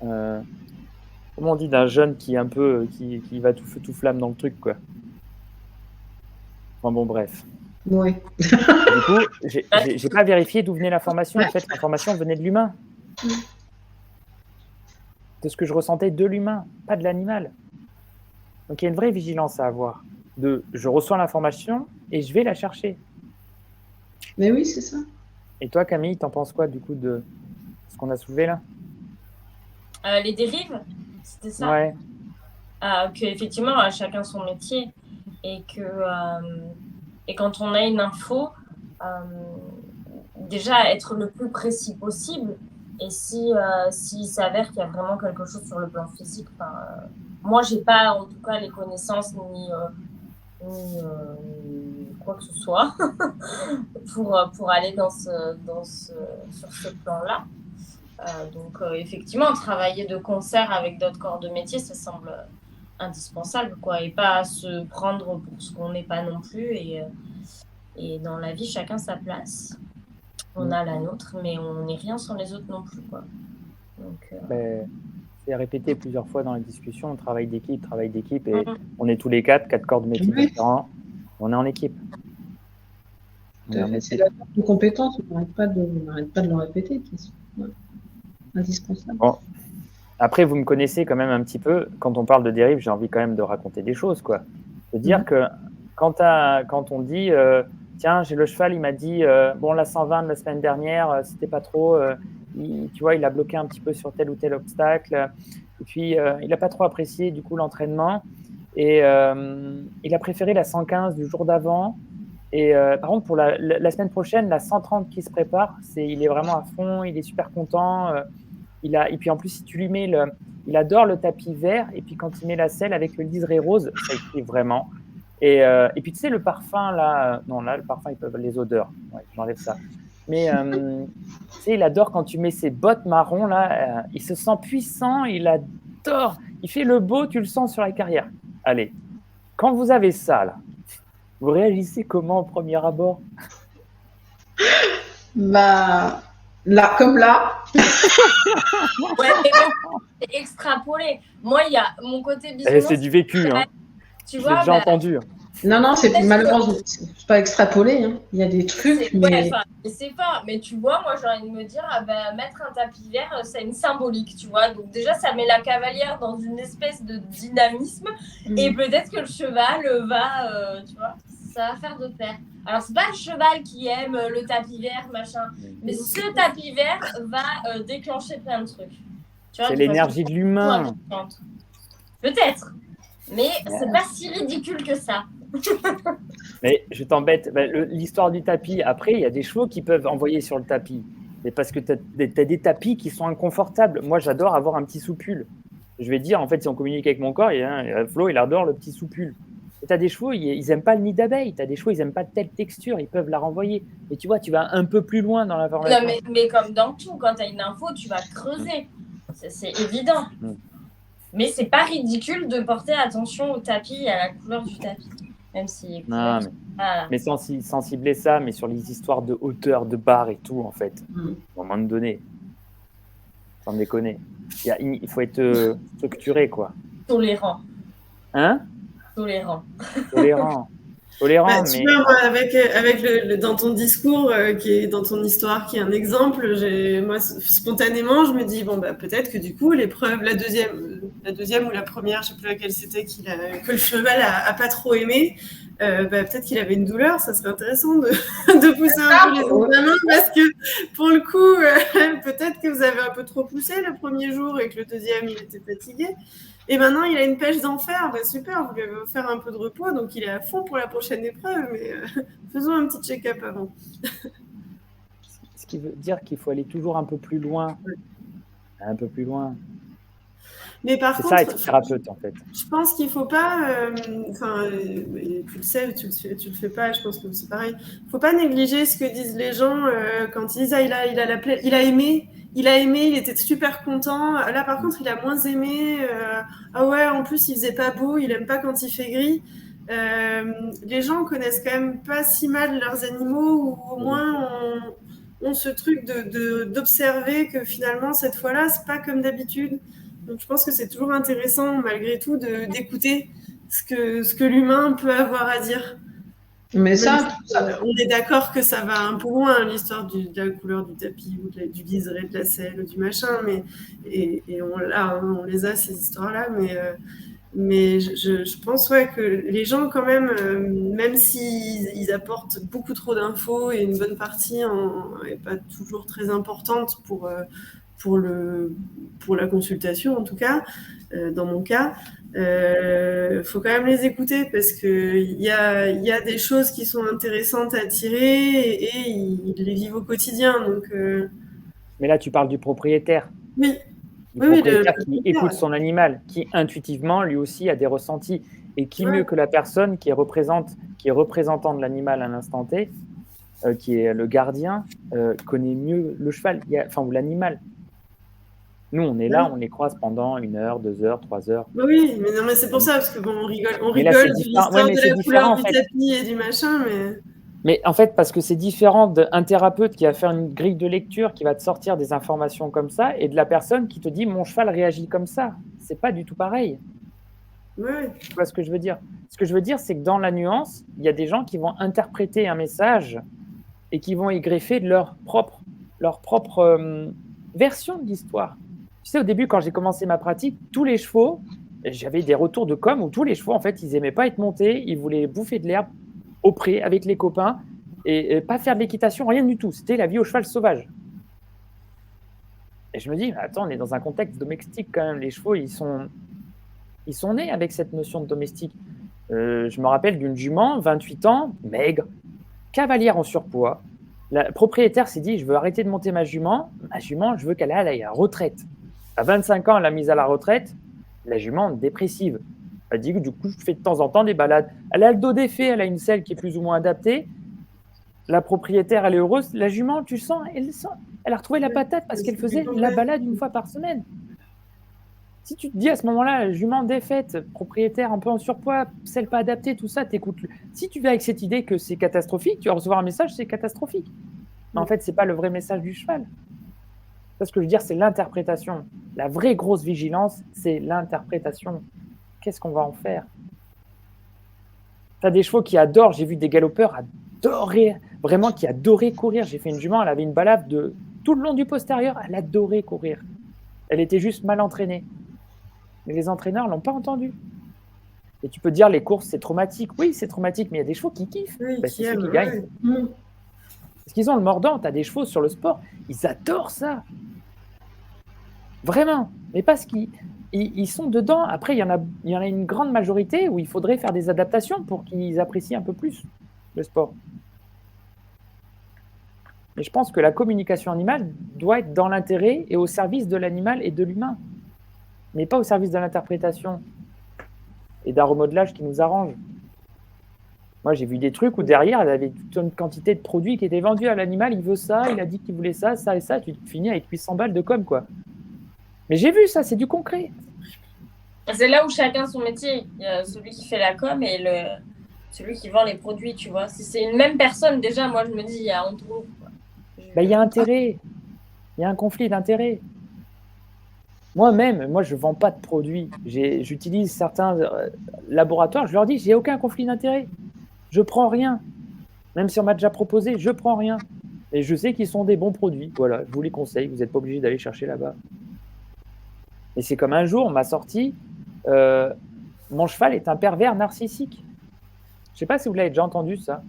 comment on dit d'un jeune qui un peu qui va tout feu tout flamme dans le truc, quoi. Enfin bon, bref.
Oui.
Du coup, j'ai pas vérifié d'où venait l'information. En fait, l'information venait de l'humain. De ce que je ressentais de l'humain, pas de l'animal. Donc il y a une vraie vigilance à avoir. Je reçois l'information et je vais la chercher.
Mais oui, c'est ça.
Et toi, Camille, t'en penses quoi du coup de ce qu'on a soulevé là?
Les dérives, c'était ça?
Ouais.
Qu'effectivement, chacun son métier et quand on a une info, déjà être le plus précis possible. Et s'il s'avère qu'il y a vraiment quelque chose sur le plan physique, moi, j'ai pas en tout cas les connaissances ni quoi que ce soit pour aller sur ce plan-là. Donc, effectivement, travailler de concert avec d'autres corps de métier, ça semble indispensable, quoi, et pas se prendre pour ce qu'on n'est pas non plus. Et dans la vie, chacun sa place. On a la nôtre, mais on n'est rien sans les autres non plus, quoi. Donc,
c'est répété plusieurs fois dans la discussion, travail d'équipe, et on est tous les quatre corps de métier différents, on est en équipe.
C'est la part de compétences, on n'arrête pas de le répéter, indispensable.
Bon. Après, vous me connaissez quand même un petit peu, quand on parle de dérive, j'ai envie quand même de raconter des choses, quoi. De dire que quand on dit tiens, j'ai le cheval, il m'a dit bon, la 120 de la semaine dernière, c'était pas trop, tu vois, il a bloqué un petit peu sur tel ou tel obstacle, et puis il n'a pas trop apprécié du coup l'entraînement, et il a préféré la 115 du jour d'avant, et par contre pour la semaine prochaine, la 130 qui se prépare, il est vraiment à fond, il est super content, Et puis en plus, si tu lui mets il adore le tapis vert, et puis quand il met la selle avec le liseré rose, ça écrit vraiment. Et puis tu sais, le parfum là, non là, le parfum, les odeurs, ouais, j'enlève ça. Mais tu sais, il adore quand tu mets ses bottes marron là, il se sent puissant, il adore, il fait le beau, tu le sens sur la carrière. Allez, quand vous avez ça là, vous réagissez comment au premier abord?
Bah, là, comme là.
Ouais, mais même, c'est extrapolé. Moi, il y a mon côté bisounours.
C'est du vécu, hein.
Tu
Je
vois,
l'ai déjà entendu.
Non, c'est malheureusement, c'est pas extrapolé. Hein. Il y a des trucs, mais...
c'est pas. Mais tu vois, moi, j'ai envie de me dire, mettre un tapis vert, c'est une symbolique, tu vois. Donc déjà, ça met la cavalière dans une espèce de dynamisme. Et peut-être que le cheval va, tu vois, ça va faire de pair. Alors, c'est pas le cheval qui aime le tapis vert, machin. Mais ce tapis vert va déclencher plein de trucs.
C'est l'énergie de l'humain.
Peut-être. Mais c'est pas si ridicule que ça.
Mais je t'embête, l'histoire du tapis, après, il y a des chevaux qui peuvent envoyer sur le tapis. Mais parce que tu as des tapis qui sont inconfortables. Moi, j'adore avoir un petit soupule. Je vais dire, en fait, si on communique avec mon corps, Flo, il adore le petit soupule. Et tu as des chevaux, ils n'aiment pas le nid d'abeille. Tu as des chevaux, ils n'aiment pas telle texture, ils peuvent la renvoyer. Mais tu vois, tu vas un peu plus loin dans l'information.
Non, mais comme dans tout, quand tu as une info, tu vas creuser. C'est évident. Mais c'est pas ridicule de porter attention au tapis et à la couleur du tapis. Même si.
Non, mais sans cibler ça, mais sur les histoires de hauteur, de barre et tout, en fait. À un moment donné. Sans déconner. Il faut être structuré, quoi.
Tolérant.
Hein?
Tolérant.
Bah, tu vois, moi, avec dans ton discours, qui est dans ton histoire, qui est un exemple, moi, spontanément, je me dis, bon, bah, peut-être que du coup, l'épreuve, la deuxième ou la première, je ne sais plus laquelle c'était, que le cheval a pas trop aimé, peut-être qu'il avait une douleur, ça serait intéressant de pousser un peu les examens, parce que pour le coup, peut-être que vous avez un peu trop poussé le premier jour et que le deuxième, il était fatigué. Et maintenant, il a une pêche d'enfer. Super, vous lui avez offert un peu de repos, donc il est à fond pour la prochaine épreuve. Mais faisons un petit check-up avant.
Ce qui veut dire qu'il faut aller toujours un peu plus loin. Un peu plus loin.
Mais par contre,
c'est ça être thérapeute, en fait.
Je pense qu'il ne faut pas... tu le sais, tu le fais pas, je pense que c'est pareil. Il ne faut pas négliger ce que disent les gens quand ils disent « Ah, il a aimé ». Il était super content. Là, par contre, il a moins aimé. Ah ouais, en plus, il faisait pas beau. Il aime pas quand il fait gris. Les gens connaissent quand même pas si mal leurs animaux, ou au moins ont ce truc d'observer que finalement, cette fois-là, c'est pas comme d'habitude. Donc, je pense que c'est toujours intéressant, malgré tout, d'écouter ce que l'humain peut avoir à dire.
Mais ça,
on est d'accord que ça va un peu loin, l'histoire de la couleur du tapis ou du liseré, de la selle ou du machin, et on les a, ces histoires-là, mais je pense que les gens, quand même, même s'ils apportent beaucoup trop d'infos, et une bonne partie n'est pas toujours très importante pour la consultation, en tout cas, dans mon cas, faut quand même les écouter, parce qu'il y a des choses qui sont intéressantes à tirer, et ils les vivent au quotidien. Donc,
Mais là, tu parles du propriétaire.
Oui.
Du propriétaire qui écoute son animal, qui intuitivement, lui aussi, a des ressentis. Et qui mieux que la personne qui est représentant de l'animal à l'instant T, qui est le gardien, connaît mieux le cheval, ou l'animal. Nous, on est là, on les croise pendant 1 heure, 2 heures, 3 heures.
Oui, mais c'est pour ça, parce que on rigole de l'histoire de la couleur du tapis et du machin,
Mais en fait, parce que c'est différent d'un thérapeute qui va faire une grille de lecture, qui va te sortir des informations comme ça, et de la personne qui te dit « mon cheval réagit comme ça ». C'est pas du tout pareil.
Ouais.
Tu vois ce que je veux dire? Ce que je veux dire, c'est que dans la nuance, il y a des gens qui vont interpréter un message et qui vont y greffer de leur propre version de l'histoire. Tu sais, au début, quand j'ai commencé ma pratique, tous les chevaux, j'avais des retours de com où tous les chevaux, en fait, ils n'aimaient pas être montés, ils voulaient bouffer de l'herbe au pré avec les copains et pas faire de l'équitation, rien du tout. C'était la vie au cheval sauvage. Et je me dis, attends, on est dans un contexte domestique quand même. Les chevaux, ils sont nés avec cette notion de domestique. Je me rappelle d'une jument, 28 ans, maigre, cavalière en surpoids, La propriétaire s'est dit, je veux arrêter de monter ma jument. Ma jument, je veux qu'elle aille à la retraite. À 25 ans, elle l'a mise à la retraite. La jument dépressive. Elle dit que du coup, je fais de temps en temps des balades. Elle a le dos défait, elle a une selle qui est plus ou moins adaptée. La propriétaire, elle est heureuse. La jument, tu sens, elle a retrouvé la patate parce qu'elle faisait la balade une fois par semaine. Si tu te dis à ce moment-là, la jument défaite, propriétaire un peu en surpoids, selle pas adaptée, tout ça, t'écoutes. Si tu vas avec cette idée que c'est catastrophique, tu vas recevoir un message, c'est catastrophique. Mais en fait, c'est pas le vrai message du cheval. C'est ce que je veux dire, c'est l'interprétation. La vraie grosse vigilance, c'est l'interprétation. Qu'est-ce qu'on va en faire? Tu as des chevaux qui adorent, j'ai vu des galopeurs adorer, vraiment qui adoraient courir. J'ai fait une jument, elle avait une balade de tout le long du postérieur, elle adorait courir. Elle était juste mal entraînée. Mais les entraîneurs ne l'ont pas entendu. Et tu peux dire, les courses, c'est traumatique. Oui, c'est traumatique, mais il y a des chevaux qui kiffent.
Oui,
c'est ceux qui gagnent. Parce qu'ils ont le mordant. Tu as des chevaux sur le sport, ils adorent ça. Vraiment. Mais parce qu'ils sont dedans. Après, il y en a une grande majorité où il faudrait faire des adaptations pour qu'ils apprécient un peu plus le sport. Mais je pense que la communication animale doit être dans l'intérêt et au service de l'animal et de l'humain. Mais pas au service de l'interprétation et d'un remodelage qui nous arrange. Moi, j'ai vu des trucs où derrière, il y avait toute une quantité de produits qui étaient vendus à l'animal. Il veut ça, il a dit qu'il voulait ça, ça et ça. Tu finis avec 800 balles de com, quoi. Mais j'ai vu ça, c'est du concret.
C'est là où chacun son métier. Il y a celui qui fait la com et celui qui vend les produits, tu vois. Si c'est une même personne, déjà, moi, je me dis, il y a entre eux.
Il y a intérêt. Il y a un conflit d'intérêt. Moi, je ne vends pas de produits. J'utilise certains laboratoires, je leur dis, j'ai aucun conflit d'intérêt. Je prends rien. Même si on m'a déjà proposé, je prends rien. Et je sais qu'ils sont des bons produits. Voilà, je vous les conseille. Vous n'êtes pas obligé d'aller chercher là-bas. Et c'est comme un jour, on m'a sorti, mon cheval est un pervers narcissique. Je ne sais pas si vous l'avez déjà entendu, ça.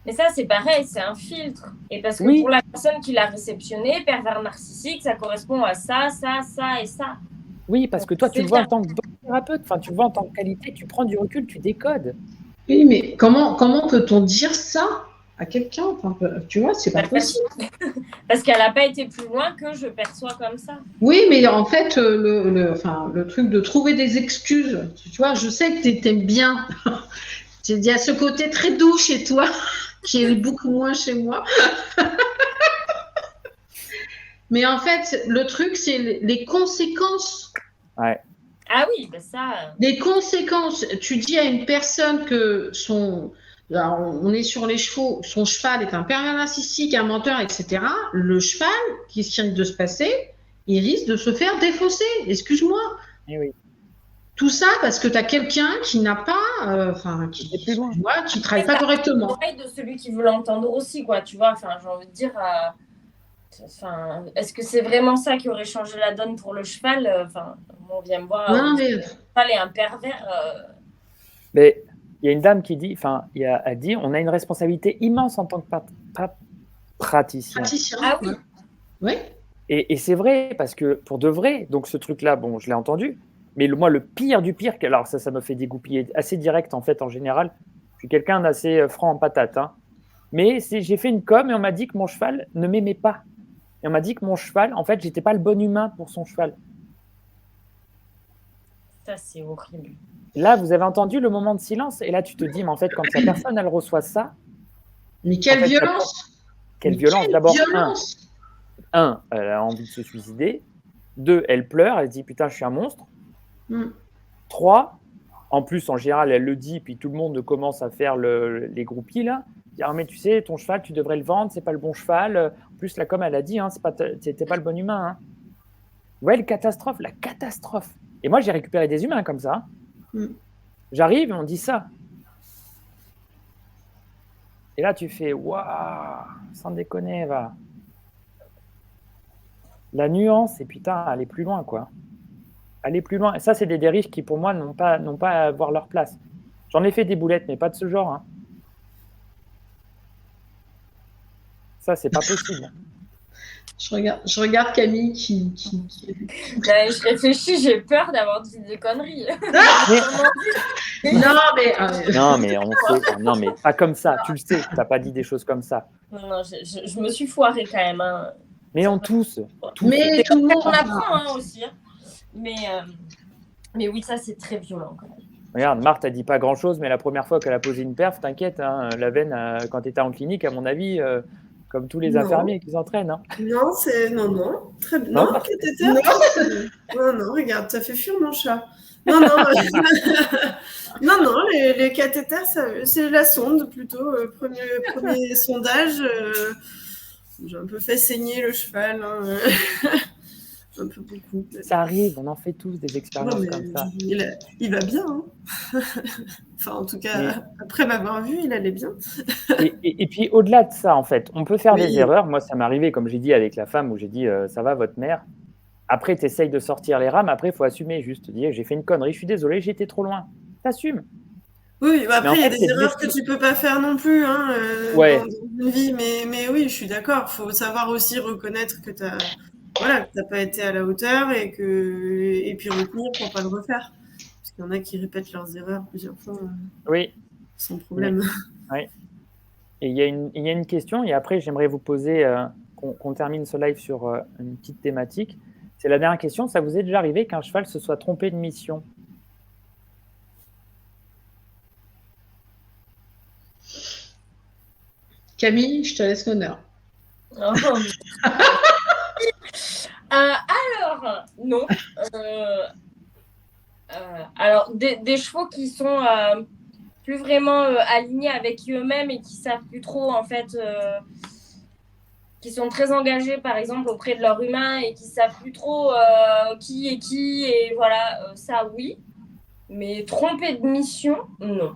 Mais ça, c'est pareil, c'est un filtre. Et parce que pour la personne qui l'a réceptionné, pervers narcissique, ça correspond à ça, ça, ça et ça.
Oui, parce que toi, tu le vois en tant que thérapeute, enfin, tu le vois en tant que qualité, tu prends du recul, tu décodes.
Oui, mais comment peut-on dire ça à quelqu'un? Enfin, tu vois, c'est pas possible.
Parce qu'elle n'a pas été plus loin que je perçois comme ça.
Oui, mais en fait, le truc de trouver des excuses, tu vois, je sais que tu t'aimes bien. Il y a ce côté très doux chez toi, qui est beaucoup moins chez moi. Mais en fait, le truc, c'est les conséquences.
Ouais.
Ah oui, ben ça.
Les conséquences. Tu dis à une personne que alors, on est sur les chevaux, son cheval est un pervers narcissique, un menteur, etc. Le cheval, qu'est-ce qui risque de se passer? Il risque de se faire défausser. Excuse-moi.
Eh oui.
Tout ça parce que tu as quelqu'un qui n'a pas, qui travaille pas correctement.
C'est de celui qui veut l'entendre aussi, quoi. Tu vois, enfin, j'ai envie de dire. Est-ce que c'est vraiment ça qui aurait changé la donne pour le cheval? Enfin, on vient me voir.
Non, mais...
Le cheval est un pervers.
Mais il y a une dame qui dit, a dit, on a une responsabilité immense en tant que praticien.
Ah oui. Oui.
Et c'est vrai, parce que pour de vrai, donc ce truc-là, bon, je l'ai entendu, mais moi, le pire du pire, alors ça me fait dégoupiller assez direct, en fait, en général. Je suis quelqu'un d'assez franc en patate, hein. Mais j'ai fait une com et on m'a dit que mon cheval ne m'aimait pas. Et on m'a dit que mon cheval, en fait, j'étais pas le bon humain pour son cheval.
Ça, c'est horrible.
Là, vous avez entendu le moment de silence, et là, tu te dis, mais en fait, quand la personne, elle reçoit ça...
Mais quelle violence!
Quelle violence! D'abord, elle a envie de se suicider. 2, elle pleure, elle se dit, putain, je suis un monstre. 3, en plus, en général, elle le dit, puis tout le monde commence à faire les groupies, là. Ah, mais tu sais, ton cheval, tu devrais le vendre, c'est pas le bon cheval. En plus, là, comme elle a dit, hein, t'es pas le bon humain. Hein. Vous voyez, la catastrophe. Et moi, j'ai récupéré des humains comme ça. J'arrive et on dit ça. Et là, tu fais, waouh, sans déconner, va. La nuance, et putain, aller plus loin, quoi. Aller plus loin. Et ça, c'est des dérives qui, pour moi, n'ont pas à avoir leur place. J'en ai fait des boulettes, mais pas de ce genre. Hein. Ça, c'est pas possible.
Je regarde Camille qui...
Ben, je réfléchis, j'ai peur d'avoir dit des conneries.
Non, mais
non, mais pas comme ça. Tu le sais, tu n'as pas dit des choses comme ça.
Non, je me suis foirée quand même. Hein.
Mais on tous.
mais tout le monde
On apprend aussi. Hein. Mais oui, ça, c'est très violent quand même.
Regarde, Marthe, elle dit pas grand-chose, mais la première fois qu'elle a posé une perf, t'inquiète, hein, la veine, quand tu étais en clinique, à mon avis, comme tous les infirmiers qui s'entraînent. Hein.
Non, non. Très bien. Non, cathéter. Non, regarde, ça fait fuir mon chat. Non, non, les cathéters, c'est la sonde plutôt. Premier sondage. J'ai un peu fait saigner le cheval. Hein. Un peu beaucoup.
Ça arrive, on en fait tous des expériences comme ça.
Il va bien. Hein. Enfin, en tout cas, après m'avoir vu, il allait bien.
et puis, au-delà de ça, en fait, on peut faire des erreurs. Moi, ça m'est arrivé, comme j'ai dit avec la femme, où j'ai dit ça va, votre mère. Après, tu essayes de sortir les rames. Après, il faut assumer. Juste dire j'ai fait une connerie, je suis désolé, j'ai été trop loin. T'assumes.
Oui, bah après, il y a des erreurs que tu peux pas faire non plus dans une vie. Mais oui, je suis d'accord. Il faut savoir aussi reconnaître que tu n'as pas été à la hauteur et puis retenir pour pas le refaire. Parce qu'il y en a qui répètent leurs erreurs plusieurs fois sans problème.
Oui. Et il y a une question, et après, j'aimerais vous poser, qu'on termine ce live sur une petite thématique. C'est la dernière question. Ça vous est déjà arrivé qu'un cheval se soit trompé de mission ?
Camille, je te laisse l'honneur.
Alors, non. Alors, des chevaux qui sont plus vraiment alignés avec eux-mêmes et qui savent plus trop, en fait, qui sont très engagés, par exemple, auprès de leur humain et qui savent plus trop qui est qui, et voilà, ça, oui. Mais tromper de mission, non.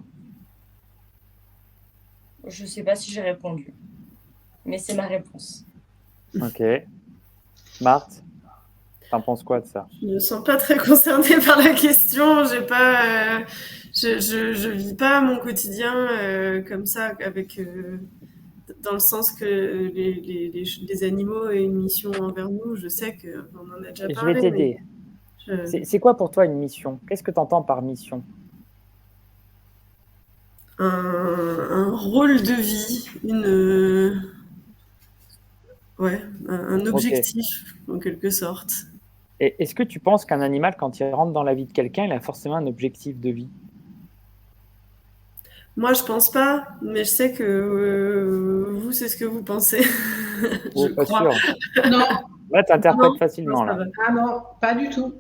Je sais pas si j'ai répondu, mais c'est ma réponse.
Ok. Marthe, t'en penses quoi de ça ?
Je ne me sens pas très concernée par la question. J'ai pas, je vis pas mon quotidien comme ça, avec dans le sens que les animaux aient une mission envers nous. Je sais qu'on en a déjà parlé.
Je vais t'aider. C'est quoi pour toi une mission ? Qu'est-ce que tu entends par mission ?
Un rôle de vie, un objectif en quelque sorte.
Et est-ce que tu penses qu'un animal, quand il rentre dans la vie de quelqu'un, il a forcément un objectif de vie ?
Moi, je pense pas, mais je sais que vous, c'est ce que vous pensez.
Je pas crois. Sûr.
Non.
Là, tu interprètes facilement. Là.
Ah non, pas du tout.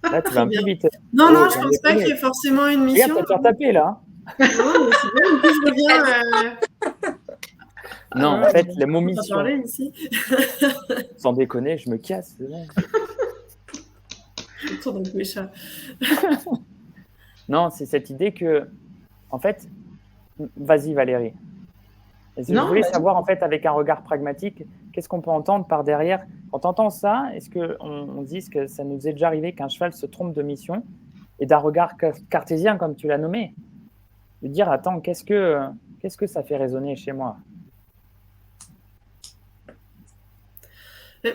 Là, tu vas un peu vite.
Non, je pense pas qu'il y ait forcément une mission.
Regarde, tu vas te faire taper, là.
Non, mais c'est bien, du coup, je reviens...
Non, en fait, le mot mission...
parler ici.
Sans déconner, je me casse.
Je tourne avec mes chats.
Non, c'est cette idée que... En fait... Vas-y, Valérie. Je voulais savoir, en fait, avec un regard pragmatique, qu'est-ce qu'on peut entendre par derrière. Quand on entend ça, est-ce qu'on dit que ça nous est déjà arrivé qu'un cheval se trompe de mission et d'un regard cartésien, comme tu l'as nommé, de dire, attends, qu'est-ce que ça fait résonner chez moi ?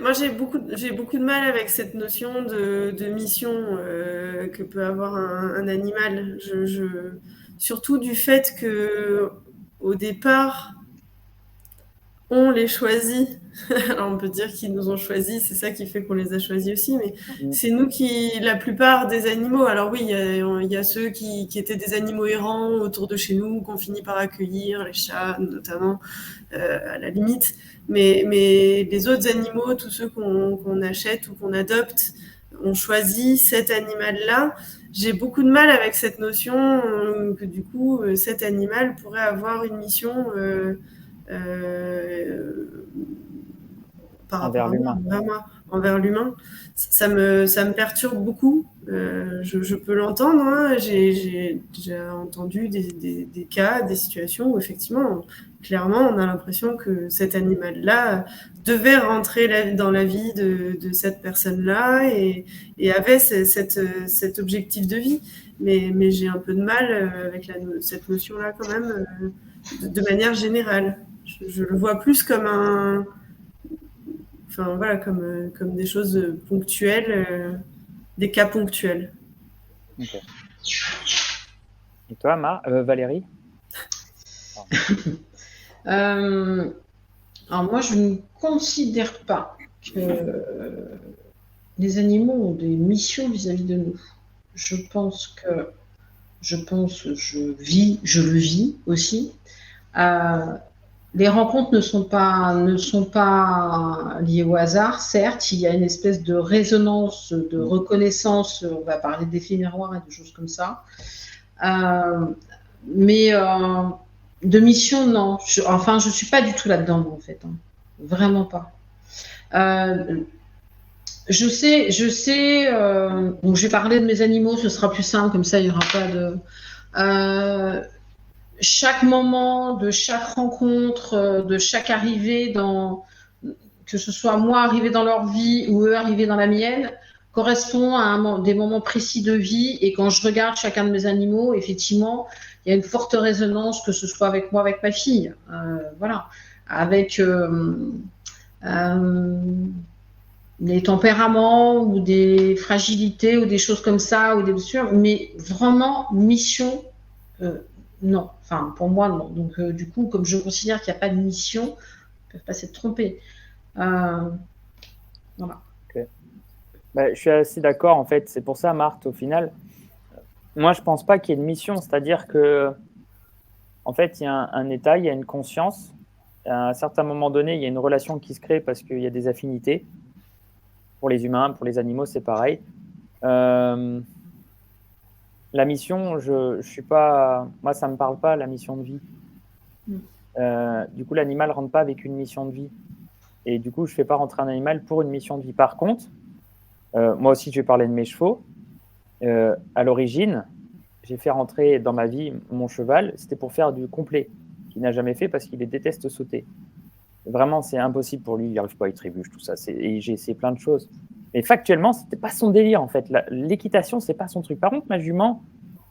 Moi, j'ai beaucoup de mal avec cette notion de mission que peut avoir un animal. Surtout du fait que, au départ, on les choisit. Alors, on peut dire qu'ils nous ont choisis, c'est ça qui fait qu'on les a choisis aussi, mais c'est nous la plupart des animaux. Alors oui, il y a ceux qui étaient des animaux errants autour de chez nous, qu'on finit par accueillir, les chats notamment, à la limite. Mais les autres animaux, tous ceux qu'on achète ou qu'on adopte, on choisit cet animal-là. J'ai beaucoup de mal avec cette notion que du coup, cet animal pourrait avoir une mission par rapport à moi, envers l'humain. Ça me perturbe beaucoup. Je peux l'entendre. Hein. J'ai entendu des cas, des situations où effectivement, clairement, on a l'impression que cet animal-là devait rentrer dans la vie de cette personne-là et avait cet objectif de vie. Mais j'ai un peu de mal avec cette notion-là quand même, de manière générale. Je le vois plus comme enfin voilà, comme des choses ponctuelles, des cas ponctuels.
Ok. Et toi, Valérie?
Alors moi, je ne considère pas que les animaux ont des missions vis-à-vis de nous. Je je le vis aussi. Les rencontres ne sont pas liées au hasard. Certes, il y a une espèce de résonance, de reconnaissance. On va parler d'effet miroir et de choses comme ça. Mais de mission, non. Je suis pas du tout là-dedans, en fait. Vraiment pas. Je sais. Donc, je vais parler de mes animaux. Ce sera plus simple, comme ça, il n'y aura pas de. Chaque moment, de chaque rencontre, de chaque arrivée que ce soit moi arrivé dans leur vie ou eux arrivés dans la mienne, correspond à des moments précis de vie. Et quand je regarde chacun de mes animaux, effectivement, il y a une forte résonance, que ce soit avec moi, avec ma fille, voilà, avec des tempéraments ou des fragilités ou des choses comme ça, ou des blessures, mais vraiment mission. Non, enfin pour moi non. Donc du coup, comme je considère qu'il n'y a pas de mission, ils ne peuvent pas s'être trompés. Voilà.
Okay. Je suis assez d'accord, en fait. C'est pour ça, Marthe, au final, moi, je ne pense pas qu'il y ait de mission. C'est-à-dire que, en fait, il y a un état, il y a une conscience. À un certain moment donné, il y a une relation qui se crée parce qu'il y a des affinités. Pour les humains, pour les animaux, c'est pareil. La mission, je suis pas. Moi, ça me parle pas, la mission de vie. Du coup, l'animal rentre pas avec une mission de vie. Et du coup, je fais pas rentrer un animal pour une mission de vie. Par contre, moi aussi, je vais parler de mes chevaux. À l'origine, j'ai fait rentrer dans ma vie mon cheval. C'était pour faire du complet, qu'il n'a jamais fait parce qu'il déteste sauter. Vraiment, c'est impossible pour lui. Il n'y arrive pas, il trébuche, tout ça. Et j'ai essayé plein de choses. Mais factuellement, c'était pas son délire, en fait. L'équitation, c'est pas son truc. Par contre, ma jument,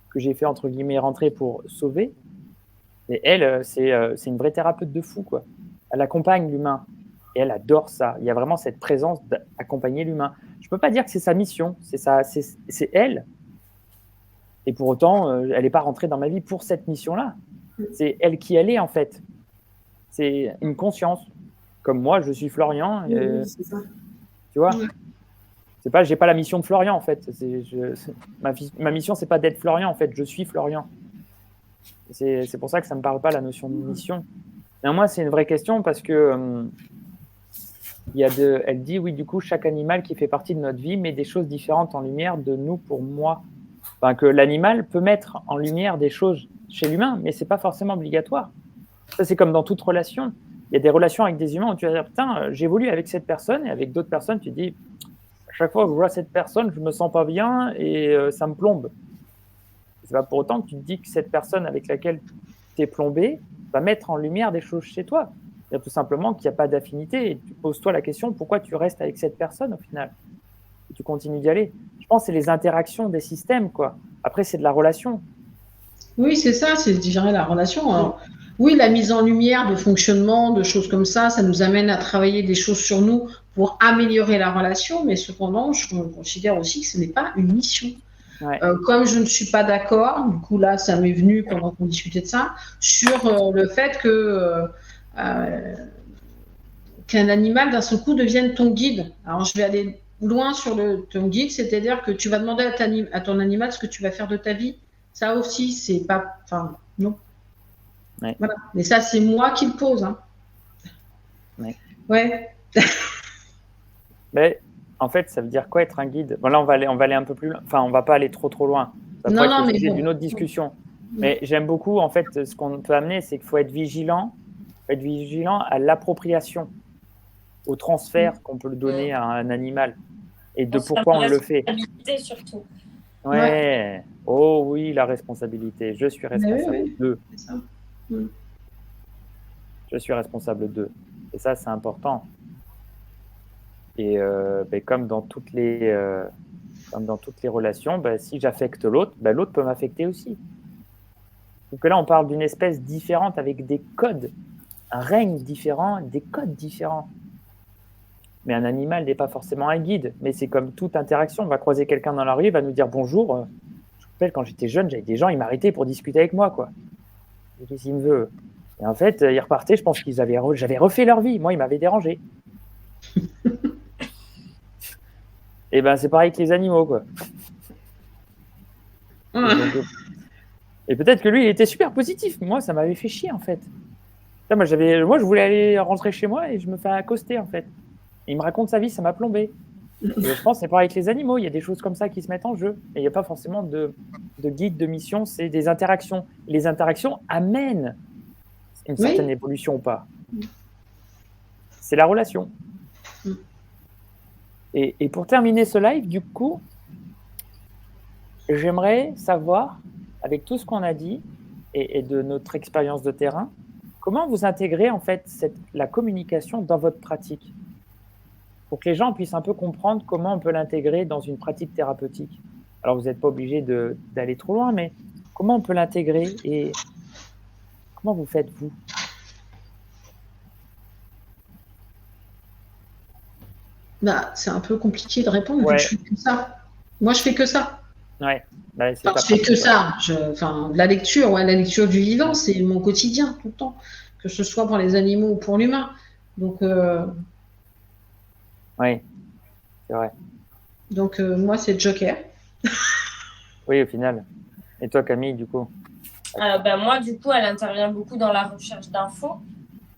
que j'ai fait, entre guillemets, rentrer pour sauver, et elle, c'est une vraie thérapeute de fou, quoi. Elle accompagne l'humain. Et elle adore ça. Il y a vraiment cette présence d'accompagner l'humain. Je peux pas dire que c'est sa mission. C'est elle. Et pour autant, elle n'est pas rentrée dans ma vie pour cette mission-là. C'est elle qui elle est, en fait. C'est une conscience. Comme moi, je suis Florian.
Oui, c'est ça.
Tu vois, c'est pas, j'ai pas la mission de Florian, en fait. Ma mission, c'est pas d'être Florian, en fait. Je suis Florian. C'est pour ça que ça me parle pas, la notion de mission. Et moi, c'est une vraie question parce que elle dit, oui, du coup, chaque animal qui fait partie de notre vie met des choses différentes en lumière de nous pour moi. Enfin, que l'animal peut mettre en lumière des choses chez l'humain, mais c'est pas forcément obligatoire. Ça, c'est comme dans toute relation. Il y a des relations avec des humains où tu vas dire, putain, j'évolue avec cette personne, et avec d'autres personnes, tu te dis, à chaque fois que je vois cette personne, je me sens pas bien et ça me plombe. C'est pas pour autant que tu te dis que cette personne avec laquelle tu es plombé va mettre en lumière des choses chez toi. C'est tout simplement qu'il n'y a pas d'affinité. Et tu poses-toi la question, pourquoi tu restes avec cette personne au final ? Et tu continues d'y aller. Je pense que c'est les interactions des systèmes, quoi. Après, c'est de la relation.
Oui, c'est ça, c'est gérer la relation. Alors, oui, la mise en lumière de fonctionnement, de choses comme ça nous amène à travailler des choses sur nous pour améliorer la relation, mais cependant, je considère aussi que ce n'est pas une mission.
Ouais.
Comme je ne suis pas d'accord, du coup là, ça m'est venu pendant qu'on discutait de ça, sur le fait qu'un animal d'un seul coup devienne ton guide. Alors, je vais aller loin sur ton guide, c'est-à-dire que tu vas demander à ton animal ce que tu vas faire de ta vie. Ça aussi, c'est pas. Enfin, non.
Ouais.
Voilà. Mais ça, c'est moi qui le pose. Hein. Ouais.
Mais en fait, ça veut dire quoi être un guide ? Bon, là, on va aller un peu plus loin. Enfin, on va pas aller trop loin. Ça pourrait être le sujet d'une autre discussion. Mais j'aime beaucoup, en fait, ce qu'on peut amener, c'est qu'il faut être vigilant à l'appropriation, au transfert qu'on peut le donner à un animal et de pourquoi on le fait.
La responsabilité surtout.
Ouais. Oh oui, la responsabilité. Je suis responsable d'eux.
C'est ça.
Je suis responsable d'eux. Et ça, c'est important. Et comme dans toutes les relations, si j'affecte l'autre, l'autre peut m'affecter aussi. Donc là, on parle d'une espèce différente avec des codes, un règne différent, des codes différents. Mais un animal n'est pas forcément un guide. Mais c'est comme toute interaction. On va croiser quelqu'un dans la rue, il va nous dire bonjour. Je me rappelle, quand j'étais jeune, j'avais des gens, ils m'arrêtaient pour discuter avec moi, quoi. Et qu'est-ce qu'il me veut? Et en fait, ils repartaient, je pense j'avais refait leur vie. Moi, ils m'avaient dérangé. Et ben, c'est pareil que les animaux, quoi. Et peut-être que lui, il était super positif. Moi, ça m'avait fait chier, en fait. Là, moi, je voulais aller rentrer chez moi et je me fais accoster, en fait. Il me raconte sa vie, ça m'a plombé. Et je pense que c'est pareil avec les animaux. Il y a des choses comme ça qui se mettent en jeu. Et il n'y a pas forcément de guide, de mission. C'est des interactions. Les interactions amènent une certaine évolution ou pas. C'est la relation. Et pour terminer ce live, du coup, j'aimerais savoir, avec tout ce qu'on a dit et de notre expérience de terrain, comment vous intégrez en fait la communication dans votre pratique pour que les gens puissent un peu comprendre comment on peut l'intégrer dans une pratique thérapeutique. Alors, vous n'êtes pas obligé d'aller trop loin, mais comment on peut l'intégrer et comment vous faites, vous?
C'est un peu compliqué de répondre, vu que je fais que ça. Moi, je fais que ça.
Ouais.
Je fais que ça. La lecture du vivant, c'est mon quotidien, tout le temps. Que ce soit pour les animaux ou pour l'humain. Donc,
oui, c'est vrai.
Donc, moi, c'est Joker.
Oui, au final. Et toi, Camille, du coup?
Moi, du coup, elle intervient beaucoup dans la recherche d'infos.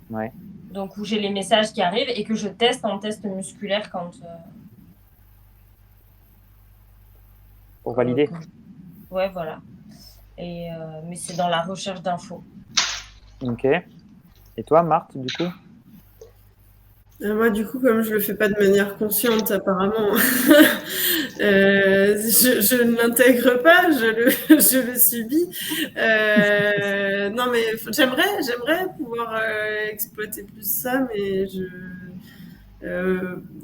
Ouais.
Donc, où j'ai les messages qui arrivent et que je teste en test musculaire quand...
Pour valider.
Ouais, voilà. Mais c'est dans la recherche d'infos.
Ok. Et toi, Marthe, du coup?
Moi, du coup, comme je le fais pas de manière consciente, apparemment, je ne l'intègre pas, je le subis. Non, mais j'aimerais pouvoir exploiter plus ça, mais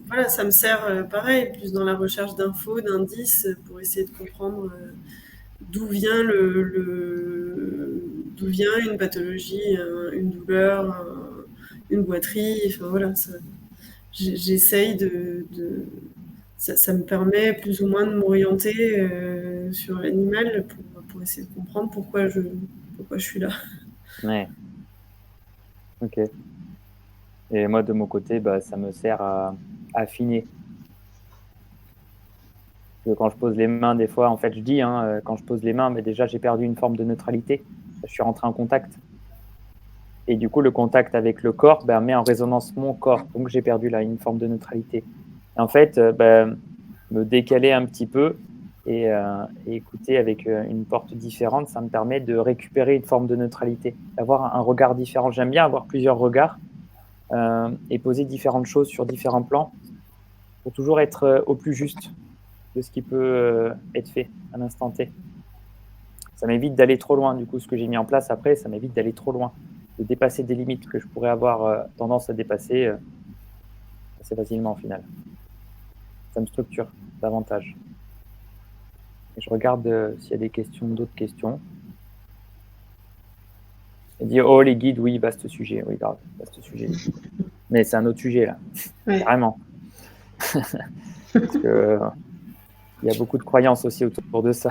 voilà, ça me sert pareil, plus dans la recherche d'infos, d'indices, pour essayer de comprendre d'où vient d'où vient une pathologie, une douleur, une boiterie, enfin voilà, j'essaye ça me permet plus ou moins de m'orienter sur l'animal pour essayer de comprendre pourquoi je suis là.
Ouais. Ok. Et moi, de mon côté, ça me sert à affiner. Parce que quand je pose les mains, des fois, en fait, je dis, quand je pose les mains, mais déjà, j'ai perdu une forme de neutralité. Je suis rentré en contact. Et du coup, le contact avec le corps met en résonance mon corps. Donc, j'ai perdu là une forme de neutralité. Et en fait, me décaler un petit peu et écouter avec une porte différente, ça me permet de récupérer une forme de neutralité, d'avoir un regard différent. J'aime bien avoir plusieurs regards et poser différentes choses sur différents plans pour toujours être au plus juste de ce qui peut être fait à l'instant T. Ça m'évite d'aller trop loin. Du coup, ce que j'ai mis en place après, ça m'évite d'aller trop loin, de dépasser des limites que je pourrais avoir tendance à dépasser assez facilement au final. Ça me structure davantage. Et je regarde s'il y a d'autres questions. Et dire, oh, les guides, oui, vaste sujet. Oui, grave, vaste sujet. Mais c'est un autre sujet, là. Ouais. Carrément. Parce que il y a beaucoup de croyances aussi autour de ça.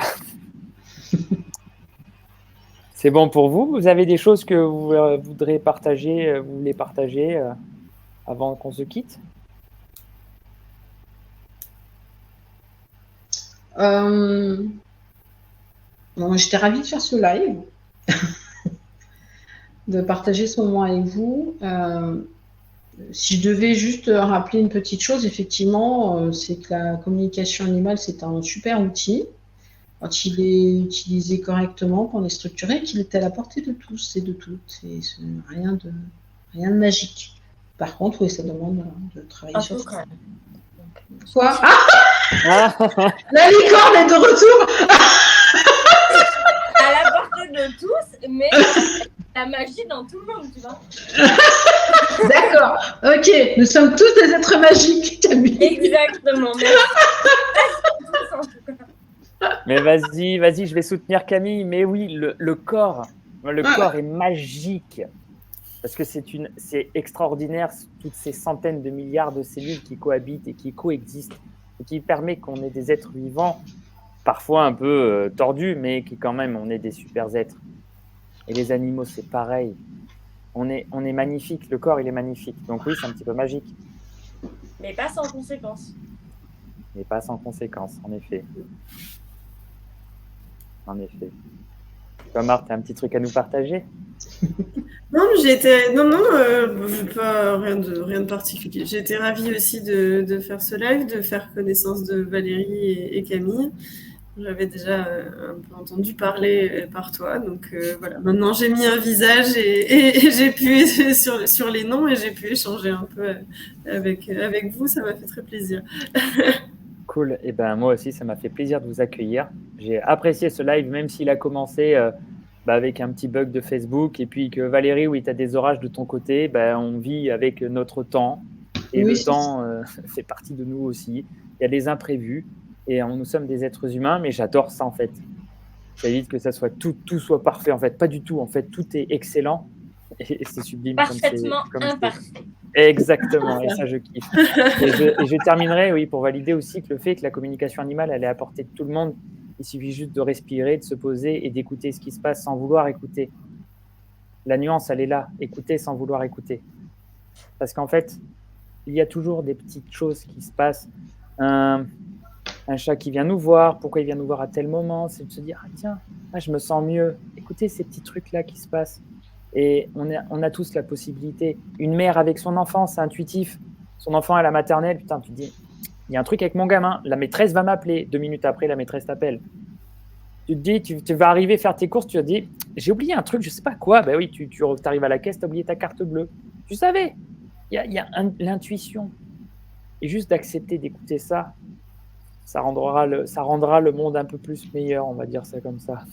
C'est bon pour vous? Vous avez des choses que vous voulez partager avant qu'on se quitte?
J'étais ravie de faire ce live, de partager ce moment avec vous. Si je devais juste rappeler une petite chose, effectivement, c'est que la communication animale, c'est un super outil. Quand il est utilisé correctement, qu'on est structuré, qu'il est à la portée de tous et de toutes. C'est rien de magique. Par contre, oui, ça demande de travailler sur ça. Quoi? Ah, la licorne est de retour.
À la portée de tous, mais la magie dans tout le monde, tu vois.
D'accord. Ok, nous sommes tous des êtres magiques, Camille.
Exactement. Merci.
Mais vas-y, je vais soutenir Camille. Mais oui, le corps est magique. Parce que c'est extraordinaire, toutes ces centaines de milliards de cellules qui cohabitent et qui coexistent, et qui permet qu'on ait des êtres vivants, parfois un peu tordus, mais qui quand même, on est des super êtres. Et les animaux, c'est pareil. On est magnifique, le corps, il est magnifique. Donc oui, c'est un petit peu magique.
Mais pas sans conséquence.
Mais pas sans conséquence, en effet. En effet. Toi, Marthe, tu as un petit truc à nous partager?
Non, pas rien de particulier. J'ai été ravie aussi de faire ce live, de faire connaissance de Valérie et Camille. J'avais déjà un peu entendu parler par toi, donc voilà. Maintenant, j'ai mis un visage et j'ai pu sur les noms et j'ai pu échanger un peu avec vous. Ça m'a fait très plaisir.
Cool. Et ben moi aussi, ça m'a fait plaisir de vous accueillir. J'ai apprécié ce live, même s'il a commencé avec un petit bug de Facebook. Et puis que Valérie, oui, tu as des orages de ton côté. On vit avec notre temps. Et
Oui,
le temps fait partie de nous aussi. Il y a des imprévus. Et nous sommes des êtres humains, mais j'adore ça en fait. Ça évite que ça soit tout soit parfait en fait. Pas du tout. En fait, tout est excellent. Et c'est sublime.
Parfaitement imparfait.
Exactement, et ça je kiffe. Et je terminerai, oui, pour valider aussi que le fait que la communication animale, elle est à portée de tout le monde. Il suffit juste de respirer, de se poser et d'écouter ce qui se passe sans vouloir écouter. La nuance, elle est là, écouter sans vouloir écouter. Parce qu'en fait, il y a toujours des petites choses qui se passent. Un chat qui vient nous voir, pourquoi il vient nous voir à tel moment, c'est de se dire, ah tiens, là, je me sens mieux. Écoutez ces petits trucs-là qui se passent. Et on a tous la possibilité. Une mère avec son enfant, c'est intuitif. Son enfant à la maternelle, putain, tu te dis, il y a un truc avec mon gamin, la maîtresse va m'appeler. 2 minutes après, la maîtresse t'appelle. Tu te dis, tu vas arriver faire tes courses, tu vas te dire, j'ai oublié un truc, je sais pas quoi. Ben oui, tu arrives à la caisse, tu as oublié ta carte bleue. Tu savais, il y a l'intuition. Et juste d'accepter d'écouter ça, ça rendra le monde un peu plus meilleur, on va dire ça comme ça.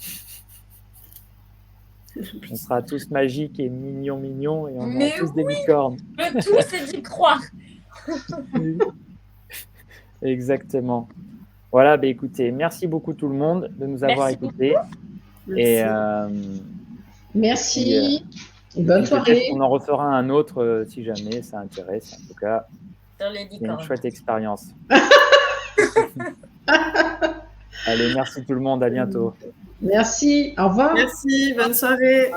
On sera tous magiques et mignons et on aura tous des licornes.
Le tout, c'est d'y croire.
Exactement. Voilà, écoutez, merci beaucoup tout le monde de nous avoir écoutés.
Merci. Et bonne soirée.
On en refera un autre si jamais ça intéresse. En tout cas,
c'est
une chouette expérience. Allez, merci tout le monde. À bientôt.
Merci. Au revoir.
Merci. Bonne soirée.